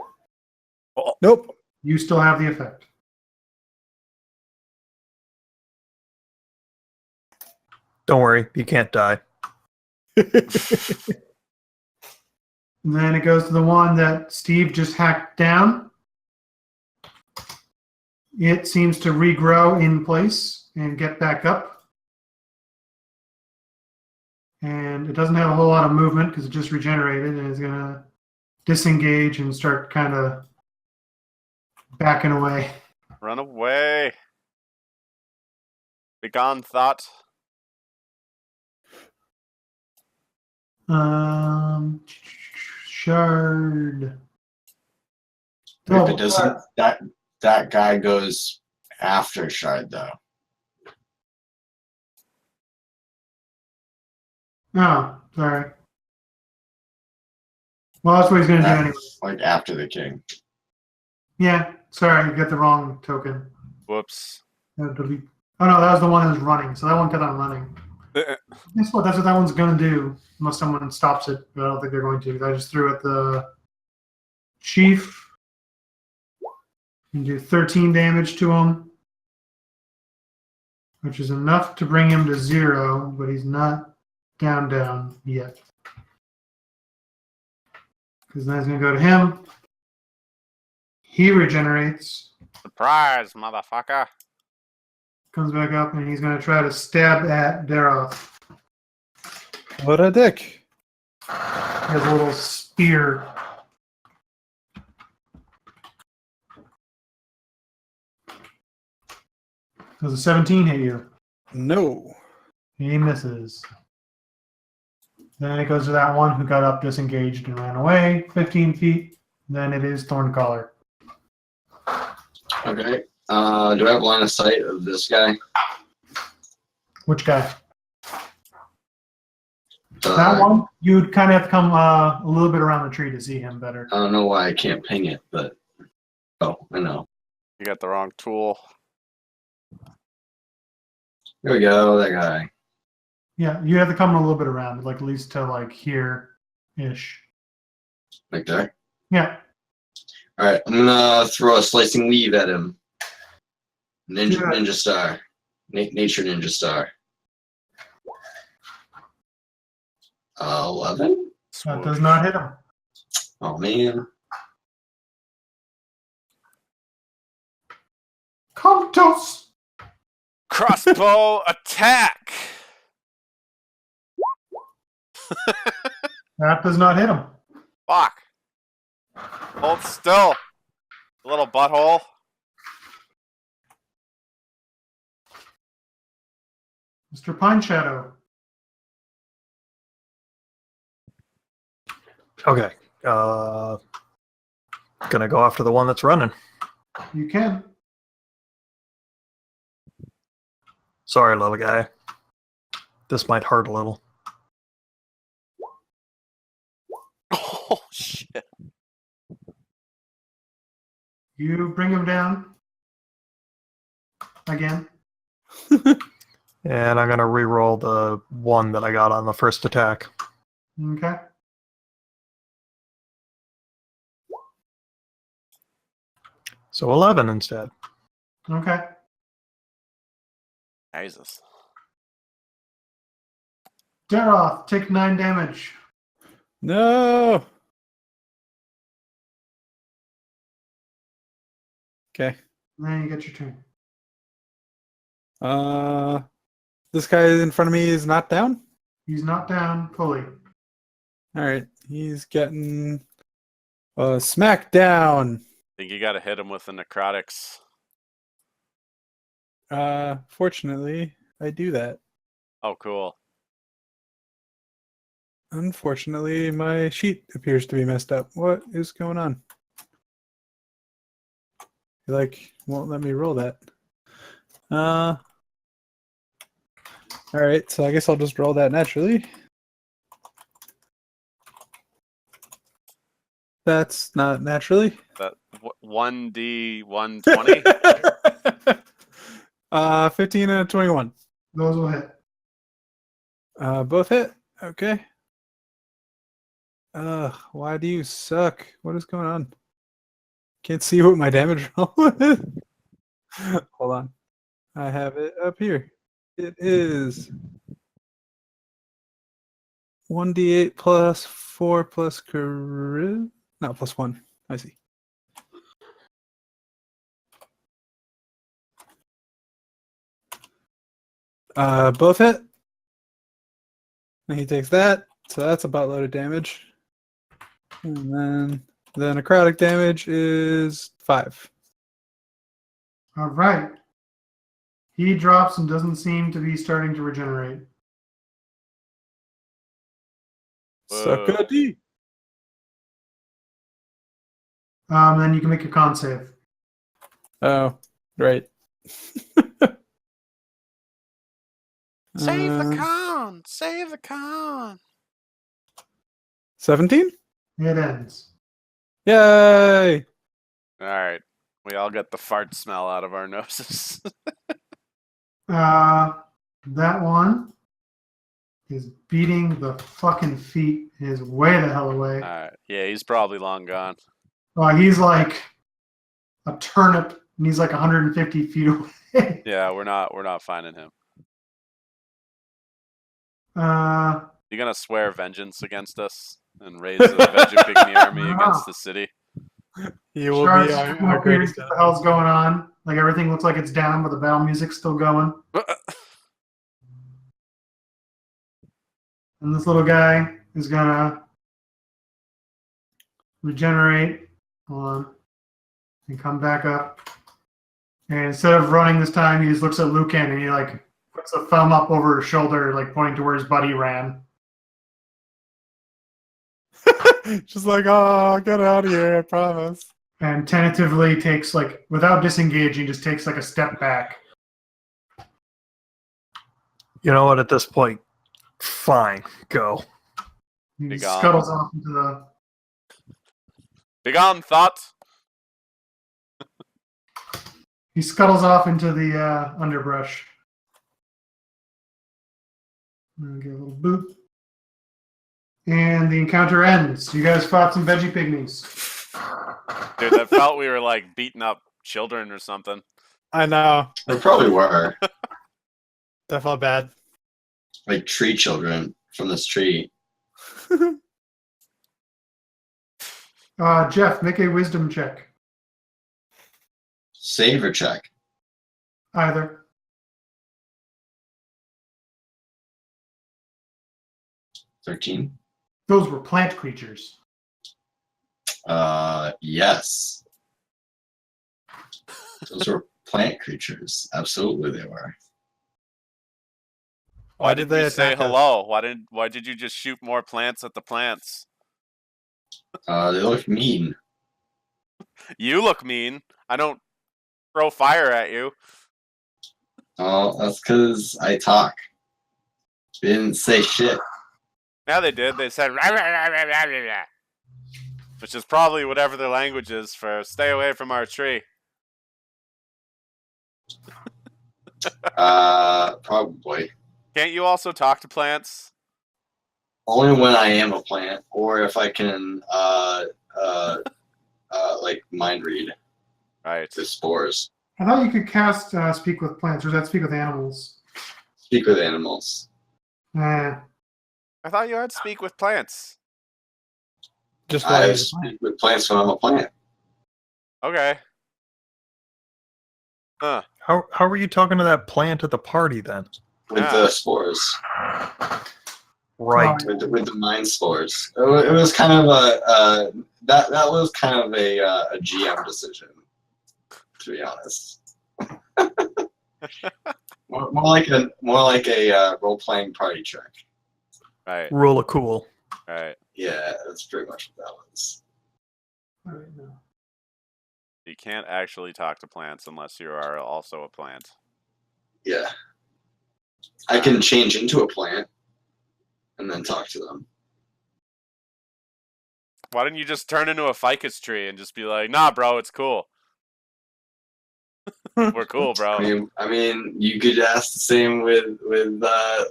B: Oh.
A: Nope.
C: You still have the effect.
D: Don't worry, you can't die.
C: And then it goes to the one that Steve just hacked down. It seems to regrow in place and get back up. And it doesn't have a whole lot of movement because it just regenerated, and it's going to disengage and start kind of backing away.
B: Run away. Begone, thought.
C: Shard.
E: If it doesn't, that guy goes after Shard though.
C: Oh, sorry. Well, that's what he's going to do anyway.
E: Like after the king.
C: Yeah, sorry, you got the wrong token.
B: Whoops.
C: Delete. Oh no, that was the one that was running, so that one kept on running. Guess what? That's what that one's going to do, unless someone stops it, but I don't think they're going to. I just threw at the chief. And do 13 damage to him, which is enough to bring him to 0, but he's not down yet. Because then it's going to go to him. He regenerates.
B: Surprise, motherfucker.
C: Comes back up, and he's going to try to stab at Daroth.
A: What a dick.
C: He has a little spear. Does a 17 hit you?
A: No.
C: He misses. Then it goes to that one who got up, disengaged, and ran away 15 feet. Then it is Thorncaller.
E: Okay. Do I have line of sight of this guy?
C: Which guy? That one? You'd kind of have to come a little bit around the tree to see him better.
E: I don't know why I can't ping it, but oh, I know.
B: You got the wrong tool.
E: Here we go, that guy.
C: Yeah, you have to come a little bit around, like at least to like here-ish.
E: Like there?
C: Yeah.
E: Alright, I'm gonna throw a slicing weave at him. Ninja star. Nature ninja star. 11?
C: That does not hit him.
E: Oh man.
C: Comtos!
B: Crossbow attack!
C: That does not hit him.
B: Fuck. Hold still. Little butthole.
C: Mr. Pine Shadow.
D: Okay. Gonna go after the one that's running.
C: You can.
D: Sorry, little guy. This might hurt a little.
B: Oh, shit.
C: You bring him down. Again.
D: And I'm gonna re-roll the one that I got on the first attack.
C: Okay.
D: So 11 instead.
C: Okay.
B: Jesus.
C: Daroth, take 9 damage.
A: No. Okay.
C: And then you get your turn.
A: This guy in front of me is not down.
C: He's not down fully.
A: All right, he's getting smack down.
B: Think you got to hit him with the necrotics.
A: Fortunately, I do that.
B: Oh, cool.
A: Unfortunately, my sheet appears to be messed up. What is going on? Won't let me roll that. All right, so I guess I'll just roll that naturally. That's not naturally.
B: That 1d 120.
A: 15 and a 21.
C: Those will hit.
A: Both hit. Okay. Why do you suck? What is going on? Can't see what my damage roll is. Hold on. I have it up here. It is 1d8 plus 4 plus charisma. No, plus 1. I see. Both hit. And he takes that. So that's a buttload of damage. And then the necrotic damage is 5.
C: All right. He drops and doesn't seem to be starting to regenerate.
A: Suck a D.
C: Then you can make your con save.
A: Oh, right.
B: Save the con! Save the con!
A: 17?
C: It ends.
A: Yay!
B: Alright. We all get the fart smell out of our noses.
C: That one is beating the fucking feet his way the hell away.
B: Alright. Yeah, he's probably long gone.
C: He's like a turnip, and he's like 150 feet away.
B: Yeah, we're not finding him. You gonna swear vengeance against us and raise a Veggie Pygmy army against the city?
A: He will
C: Sharks
A: be
C: come
A: our
C: up here and
A: greatest
C: see what the hell's going on. Like everything looks like it's down, but the battle music's still going. And this little guy is gonna regenerate. Hold on. And come back up. And instead of running this time, he just looks at Lucan and he like puts a thumb up over his shoulder, like pointing to where his buddy ran.
A: Just like, oh, get out of here, I promise.
C: And tentatively takes like, without disengaging, just takes like a step back.
D: You know what? At this point, fine, go.
C: He
B: Be
C: just
B: gone.
C: scuttles off into the.
B: Begone, thoughts!
C: He scuttles off into the underbrush. I'll give a little boot. And the encounter ends. You guys fought some veggie pygmies.
B: Dude, that felt we were like beating up children or something.
A: I know.
E: There probably were
A: That felt bad.
E: like tree children from this tree.
C: Jeff, make a wisdom check.
E: Save or check?
C: Either.
E: $13.
C: Those were plant creatures.
E: Yes. Those were plant creatures. Absolutely, they were.
B: Why
A: Why
B: did
A: did they
B: you say
A: attack us?
B: hello? Why did you just shoot more plants at the plants?
E: They look mean.
B: You look mean. I don't throw fire at you.
E: Oh, that's because I talk. They didn't say shit.
B: Yeah, they did. They said, "Rah, rah, rah, rah, rah, rah, rah," which is probably whatever their language is for stay away from our tree.
E: Probably.
B: Can't you also talk to plants?
E: Only when I am a plant, or if I can, like mind read.
B: Right.
E: the spores.
C: I thought you could cast Speak with Plants, or is that Speak with Animals?
E: Speak with animals.
C: Eh.
B: I thought you had speak with plants.
A: Just
E: I
A: why
E: speak with plants when I'm a plant.
B: Okay. Huh.
D: How were you talking to that plant at the party then?
E: With
B: Yeah.
E: the spores.
D: Right.
E: With the mind spores. It was kind of that was kind of a GM decision, to be honest. more like a role playing party trick.
B: Right.
D: Rule of cool.
B: Right.
E: Yeah, that's pretty much what that was.
C: All right, no.
B: You can't actually talk to plants unless you are also a plant.
E: Yeah, I can change into a plant and then talk to them.
B: Why didn't you just turn into a ficus tree and just be like, nah, bro, it's cool. We're cool, bro.
E: I mean, you could ask the same with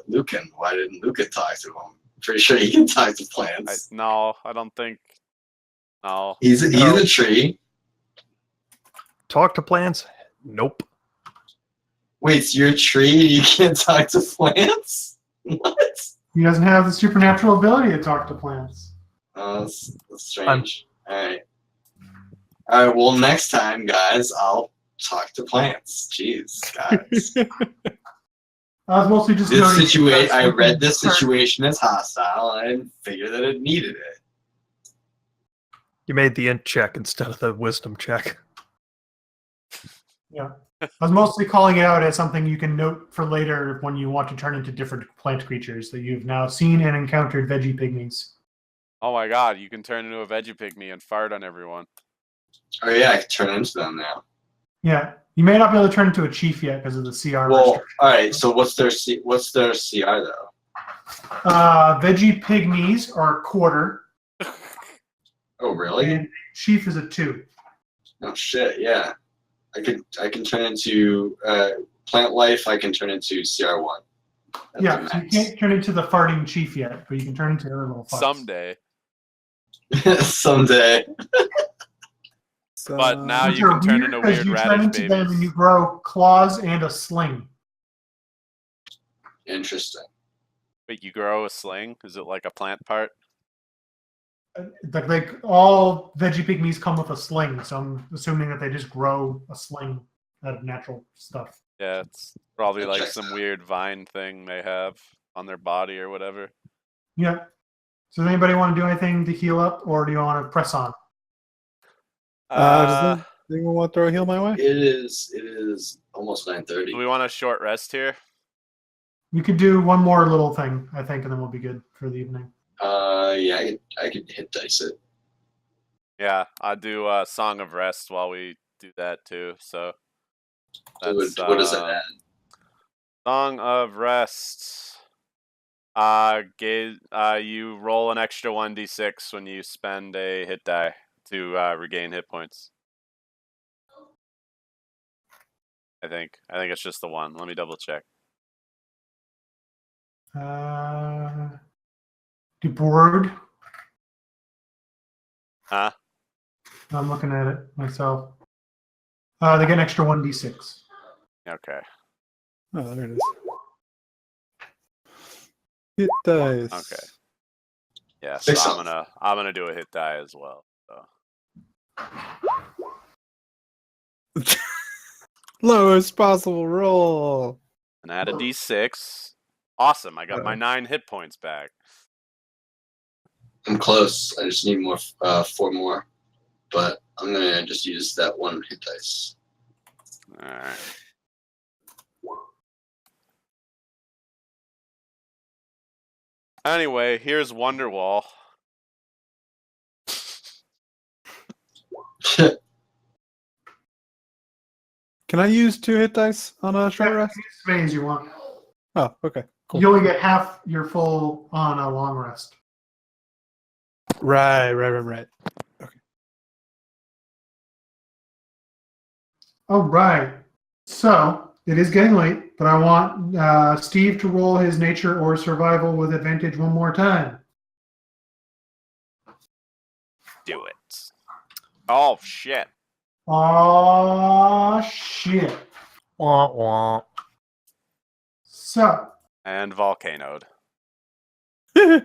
E: Lucan. Why didn't Lucan talk to him? Pretty sure he can talk to plants.
B: No, I don't think. No.
E: He's a tree.
D: Talk to plants? Nope.
E: Wait, so you're a tree and you can't talk to plants? What?
C: He doesn't have the supernatural ability to talk to plants.
E: Oh, that's strange. All right. Well, next time, guys, I'll talk to plants. Jeez, guys.
C: I was mostly just
E: This
C: noting
E: situation. I
C: because
E: read this
C: part-
E: situation as hostile, and I didn't figure that it needed it.
D: You made the int check instead of the wisdom check.
C: Yeah. I was mostly calling it out as something you can note for later when you want to turn into different plant creatures that you've now seen and encountered veggie pygmies.
B: Oh my god, you can turn into a veggie pygmy and fart on everyone.
E: Oh yeah, I can turn into them now.
C: Yeah. You may not be able to turn into a chief yet because of the CR
E: Well,
C: restriction.
E: all right. So what's their CR though?
C: Veggie pygmies are a quarter,
E: Oh really?
C: and chief is a 2.
E: Oh shit! Yeah, I can turn into plant life. I can turn into CR1. That's
C: Yeah,
E: the
C: so you
E: max.
C: can't turn into the farting chief yet, but you can turn into other little farts.
B: Someday.
E: Someday.
B: But now
C: Which
B: you
C: are
B: can turn
C: weird
B: into
C: 'cause
B: weird
C: you turn
B: radish
C: into them and
B: babies.
C: you grow claws and a sling.
E: Interesting.
B: Wait, you grow a sling? Is it like a plant part?
C: Like all veggie pygmies come with a sling, so I'm assuming that they just grow a sling out of natural stuff.
B: Yeah, it's probably
E: That
B: like
E: checks
B: some
E: out.
B: weird vine thing they have on their body or whatever.
C: Yeah. So does anybody want to do anything to heal up, or do you want to press on?
A: does anyone want to throw a heal my way?
E: It is almost 9:30.
B: Do we want a short rest here?
C: You could do one more little thing, I think, and then we'll be good for the evening.
E: Yeah, I could hit dice it.
B: Yeah, I'll do Song of Rest while we do that too. So
E: What
B: that's
E: does that add?
B: Song of Rest. You roll an extra 1d6 when you spend a hit die to regain hit points. I think it's just the one. Let me double check.
C: Do board.
B: Huh?
C: I'm looking at it myself. They get an extra 1d6.
B: Okay.
A: Oh, there it is. Hit dice.
B: Okay. Yeah, so
E: Six
B: I'm gonna do a hit die as well. So
A: Lowest possible roll.
B: and add a d6. Awesome! I got my 9 hit points back.
E: I'm close. I just need more, 4 more. But I'm gonna just use that one hit dice.
B: All right. Anyway, here's Wonderwall.
A: Can I use 2 hit dice on a short rest?
C: As many as you want.
A: Oh, okay. Cool.
C: You only get half your full on a long rest.
A: Right.
C: All right. So it is getting late, but I want Steve to roll his nature or survival with advantage one more time.
B: Do it. Oh shit!
C: Oh shit!
D: Wah, wah.
C: So
B: And volcanoed.
D: This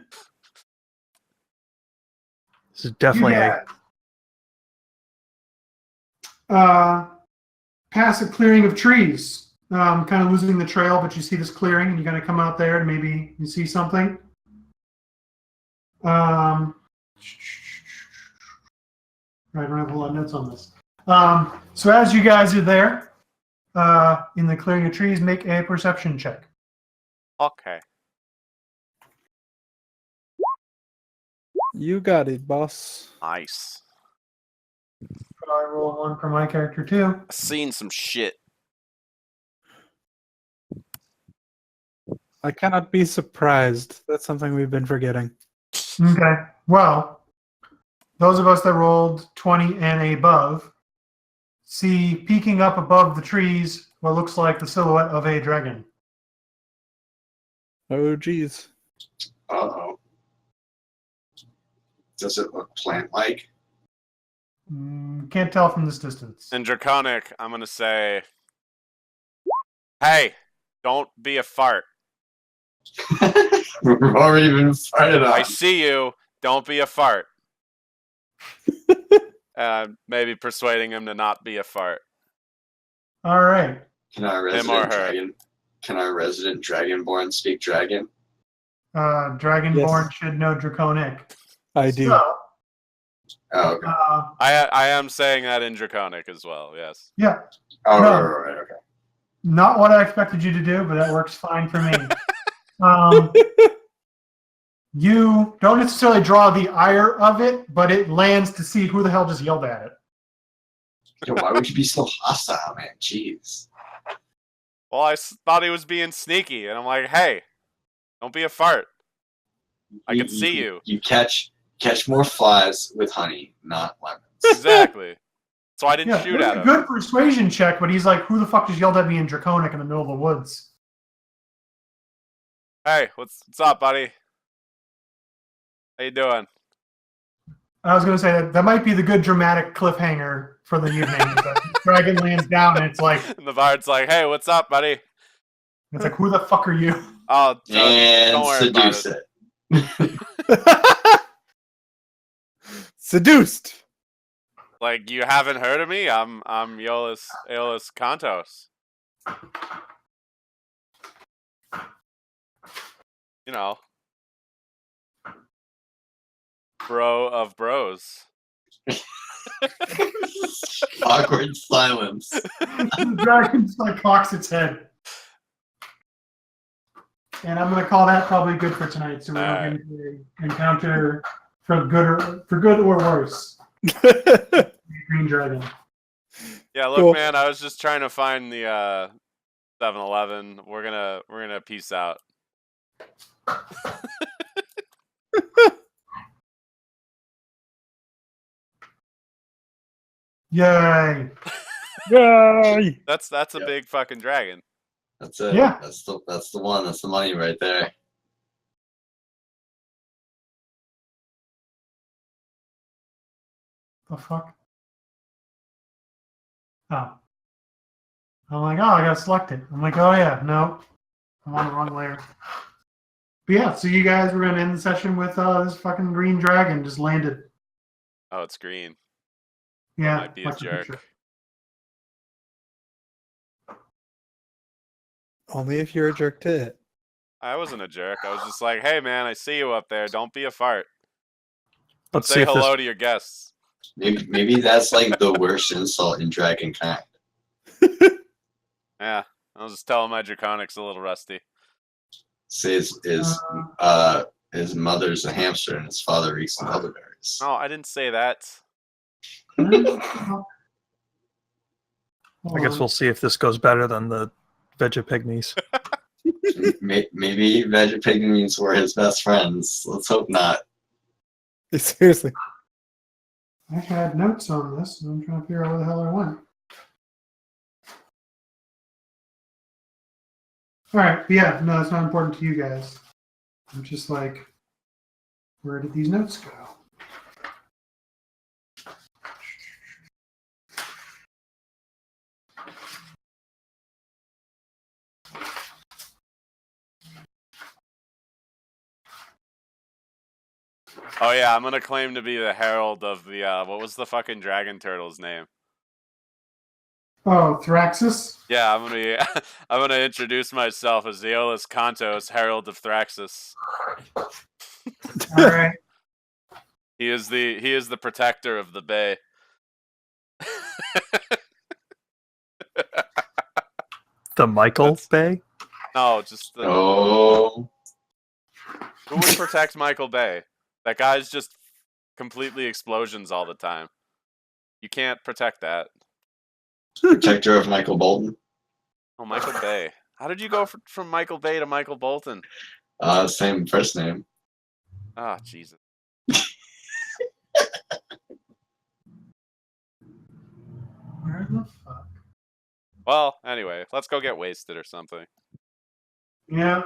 D: is
C: you
D: definitely
C: guys pass a clearing of trees, kind of losing the trail, but you see this clearing, and you're going to come out there, and maybe you see something. I don't have a lot of notes on this. So as you guys are there in the clearing of trees, make a perception check.
B: Okay.
A: You got it, boss.
B: Nice.
C: I roll one for my character too.
B: Seen some shit.
A: I cannot be surprised. That's something we've been forgetting.
C: Okay. Well, those of us that rolled 20 and above see peeking up above the trees what looks like the silhouette of a dragon.
A: Oh, geez.
E: Uh-oh. Does it look plant-like?
C: Can't tell from this distance.
B: In Draconic, I'm gonna say, hey, don't be a fart.
E: We've already been fired
B: I
E: on.
B: see you. Don't be a fart. Maybe persuading him to not be a fart.
C: All right.
E: Can our
B: Him or
E: resident
B: her.
E: dragon? Can our resident dragonborn speak dragon?
C: Dragonborn
A: Yes.
C: should know Draconic.
A: I do.
C: So,
E: Oh, okay.
B: I am saying that in Draconic as well. Yes.
C: yeah,
E: Oh,
C: no.
E: right, okay.
C: not what I expected you to do, but that works fine for me. You don't necessarily draw the ire of it, but it lands to see who the hell just yelled at it.
E: Yo, why would you be so hostile, man? Jeez.
B: Well, I thought he was being sneaky, and I'm like, hey, don't be a fart. I can see you.
E: You catch more flies with honey, not lemons.
B: Exactly. So I didn't
C: Yeah,
B: shoot
C: it was
B: at
C: a
B: him.
C: good persuasion check, but he's like, who the fuck just yelled at me in Draconic in the middle of the woods?
B: Hey, what's up, buddy? How you doing?
C: I was going to say that might be the good dramatic cliffhanger for the evening. The dragon lands down, and it's like,
B: And the bard's like, hey, what's up, buddy?
C: who the fuck are you?
B: Oh,
E: And
B: don't worry about
E: seduce
B: it.
E: it.
A: Seduced.
B: Like, you haven't heard of me? I'm Aeolus Kantos. You know, bro of bros.
E: Awkward silence.
C: The dragon just like cocks its head. And I'm going to call that probably good for tonight, so we don't get into an encounter for good or worse. Green dragon.
B: Yeah, look,
A: Cool.
B: man, I was just trying to find the 7-Eleven. We're gonna peace out.
C: Yay!
A: Yay!
B: That's a
E: Yep.
B: big fucking dragon.
E: That's it.
C: Yeah.
E: That's the one. That's the money right there.
C: The fuck? Oh. I'm like, I gotta select it. I'm like, oh yeah, no. I'm on the wrong layer. But yeah, so you guys were gonna end the session with this fucking green dragon just landed.
B: Oh, it's green.
C: Yeah.
B: Might be a
C: like the
B: jerk.
C: picture.
A: Only if you're a jerk to it.
B: I wasn't a jerk. I was just like, hey, man, I see you up there. Don't be a fart.
D: Let's see
B: Say
D: if
B: hello
D: this.
B: to your guests.
E: Maybe that's like the worst insult in dragon kind.
B: Yeah, I was just telling my Draconic's a little rusty.
E: Say his mother's a hamster and his father eats elderberries.
B: No, I didn't say that.
C: Hold
D: I guess
C: on.
D: we'll see if this goes better than the Vegapigmies.
E: Maybe Vegapigmies were his best friends. Let's hope not.
A: Seriously.
C: I had notes on this, and I'm trying to figure out where the hell I went. All right, but yeah, no, it's not important to you guys. I'm just like, where did these notes go?
B: Oh yeah, I'm gonna claim to be the herald of the what was the fucking dragon turtle's name?
C: Oh, Thraxus?
B: Yeah, I'm gonna be I'm gonna introduce myself as Aeolus Kantos, Herald of Thraxus.
C: Alright.
B: He is the protector of the bay.
D: The Michael Bay?
B: No, just the
E: Oh,
B: who would protect Michael Bay? That guy's just completely explosions all the time. You can't protect that.
E: protector of Michael Bolton.
B: Oh, Michael Bay. How did you go from Michael Bay to Michael Bolton?
E: Same first name.
B: Ah, Jesus.
C: Where the fuck?
B: Well, anyway, let's go get wasted or something.
C: Yeah.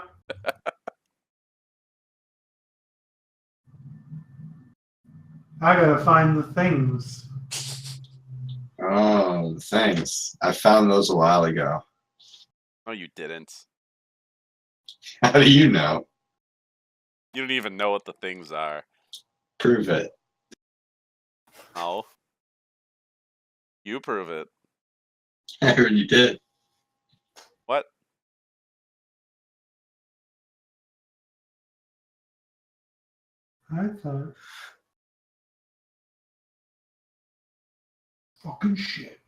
C: I gotta find the things.
E: Oh, thanks. I found those a while ago.
B: No, you didn't.
E: How do you know?
B: You don't even know what the things are.
E: Prove it.
B: Oh. You prove it.
E: I heard you did.
B: What?
C: I thought. Fucking shit.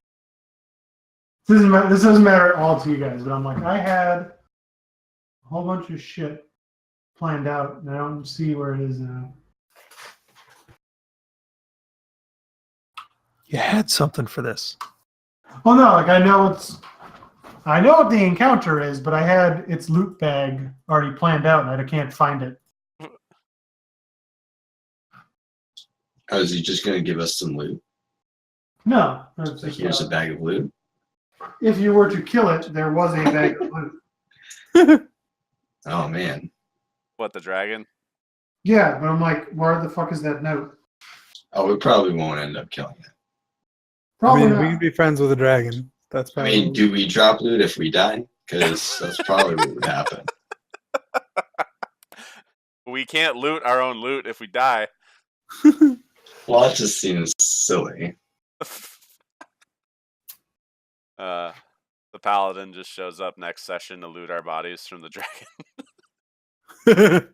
C: This doesn't matter at all to you guys, but I'm like, I had a whole bunch of shit planned out, and I don't see where it is now.
D: You had something for this.
C: Well, no, like I know what the encounter is, but I had its loot bag already planned out, and I can't find it.
E: Oh, is he just gonna give us some loot?
C: No, it's
E: Like,
C: just,
E: here's a bag of loot.
C: if you were to kill it, there was a bag of loot.
E: Oh man.
B: What, the dragon?
C: Yeah, but I'm like, where the fuck is that note?
E: Oh, we probably won't end up killing it.
C: Probably
A: I mean,
C: not.
A: we can be friends with a dragon. That's
E: I
A: probably.
E: mean, do we drop loot if we die? Because that's probably what would happen.
B: We can't loot our own loot if we die.
E: Well, that just seems silly.
B: The paladin just shows up next session to loot our bodies from the dragon.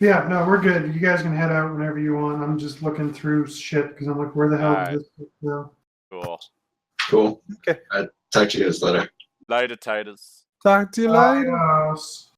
C: Yeah, no, we're good. You guys can head out whenever you want. I'm just looking through shit because I'm like, where the hell
B: Alright.
C: did this go?
B: Cool.
E: Cool.
A: Okay.
E: Talk to you guys later.
B: Later, Titus.
A: Talk to you later.
C: Adios.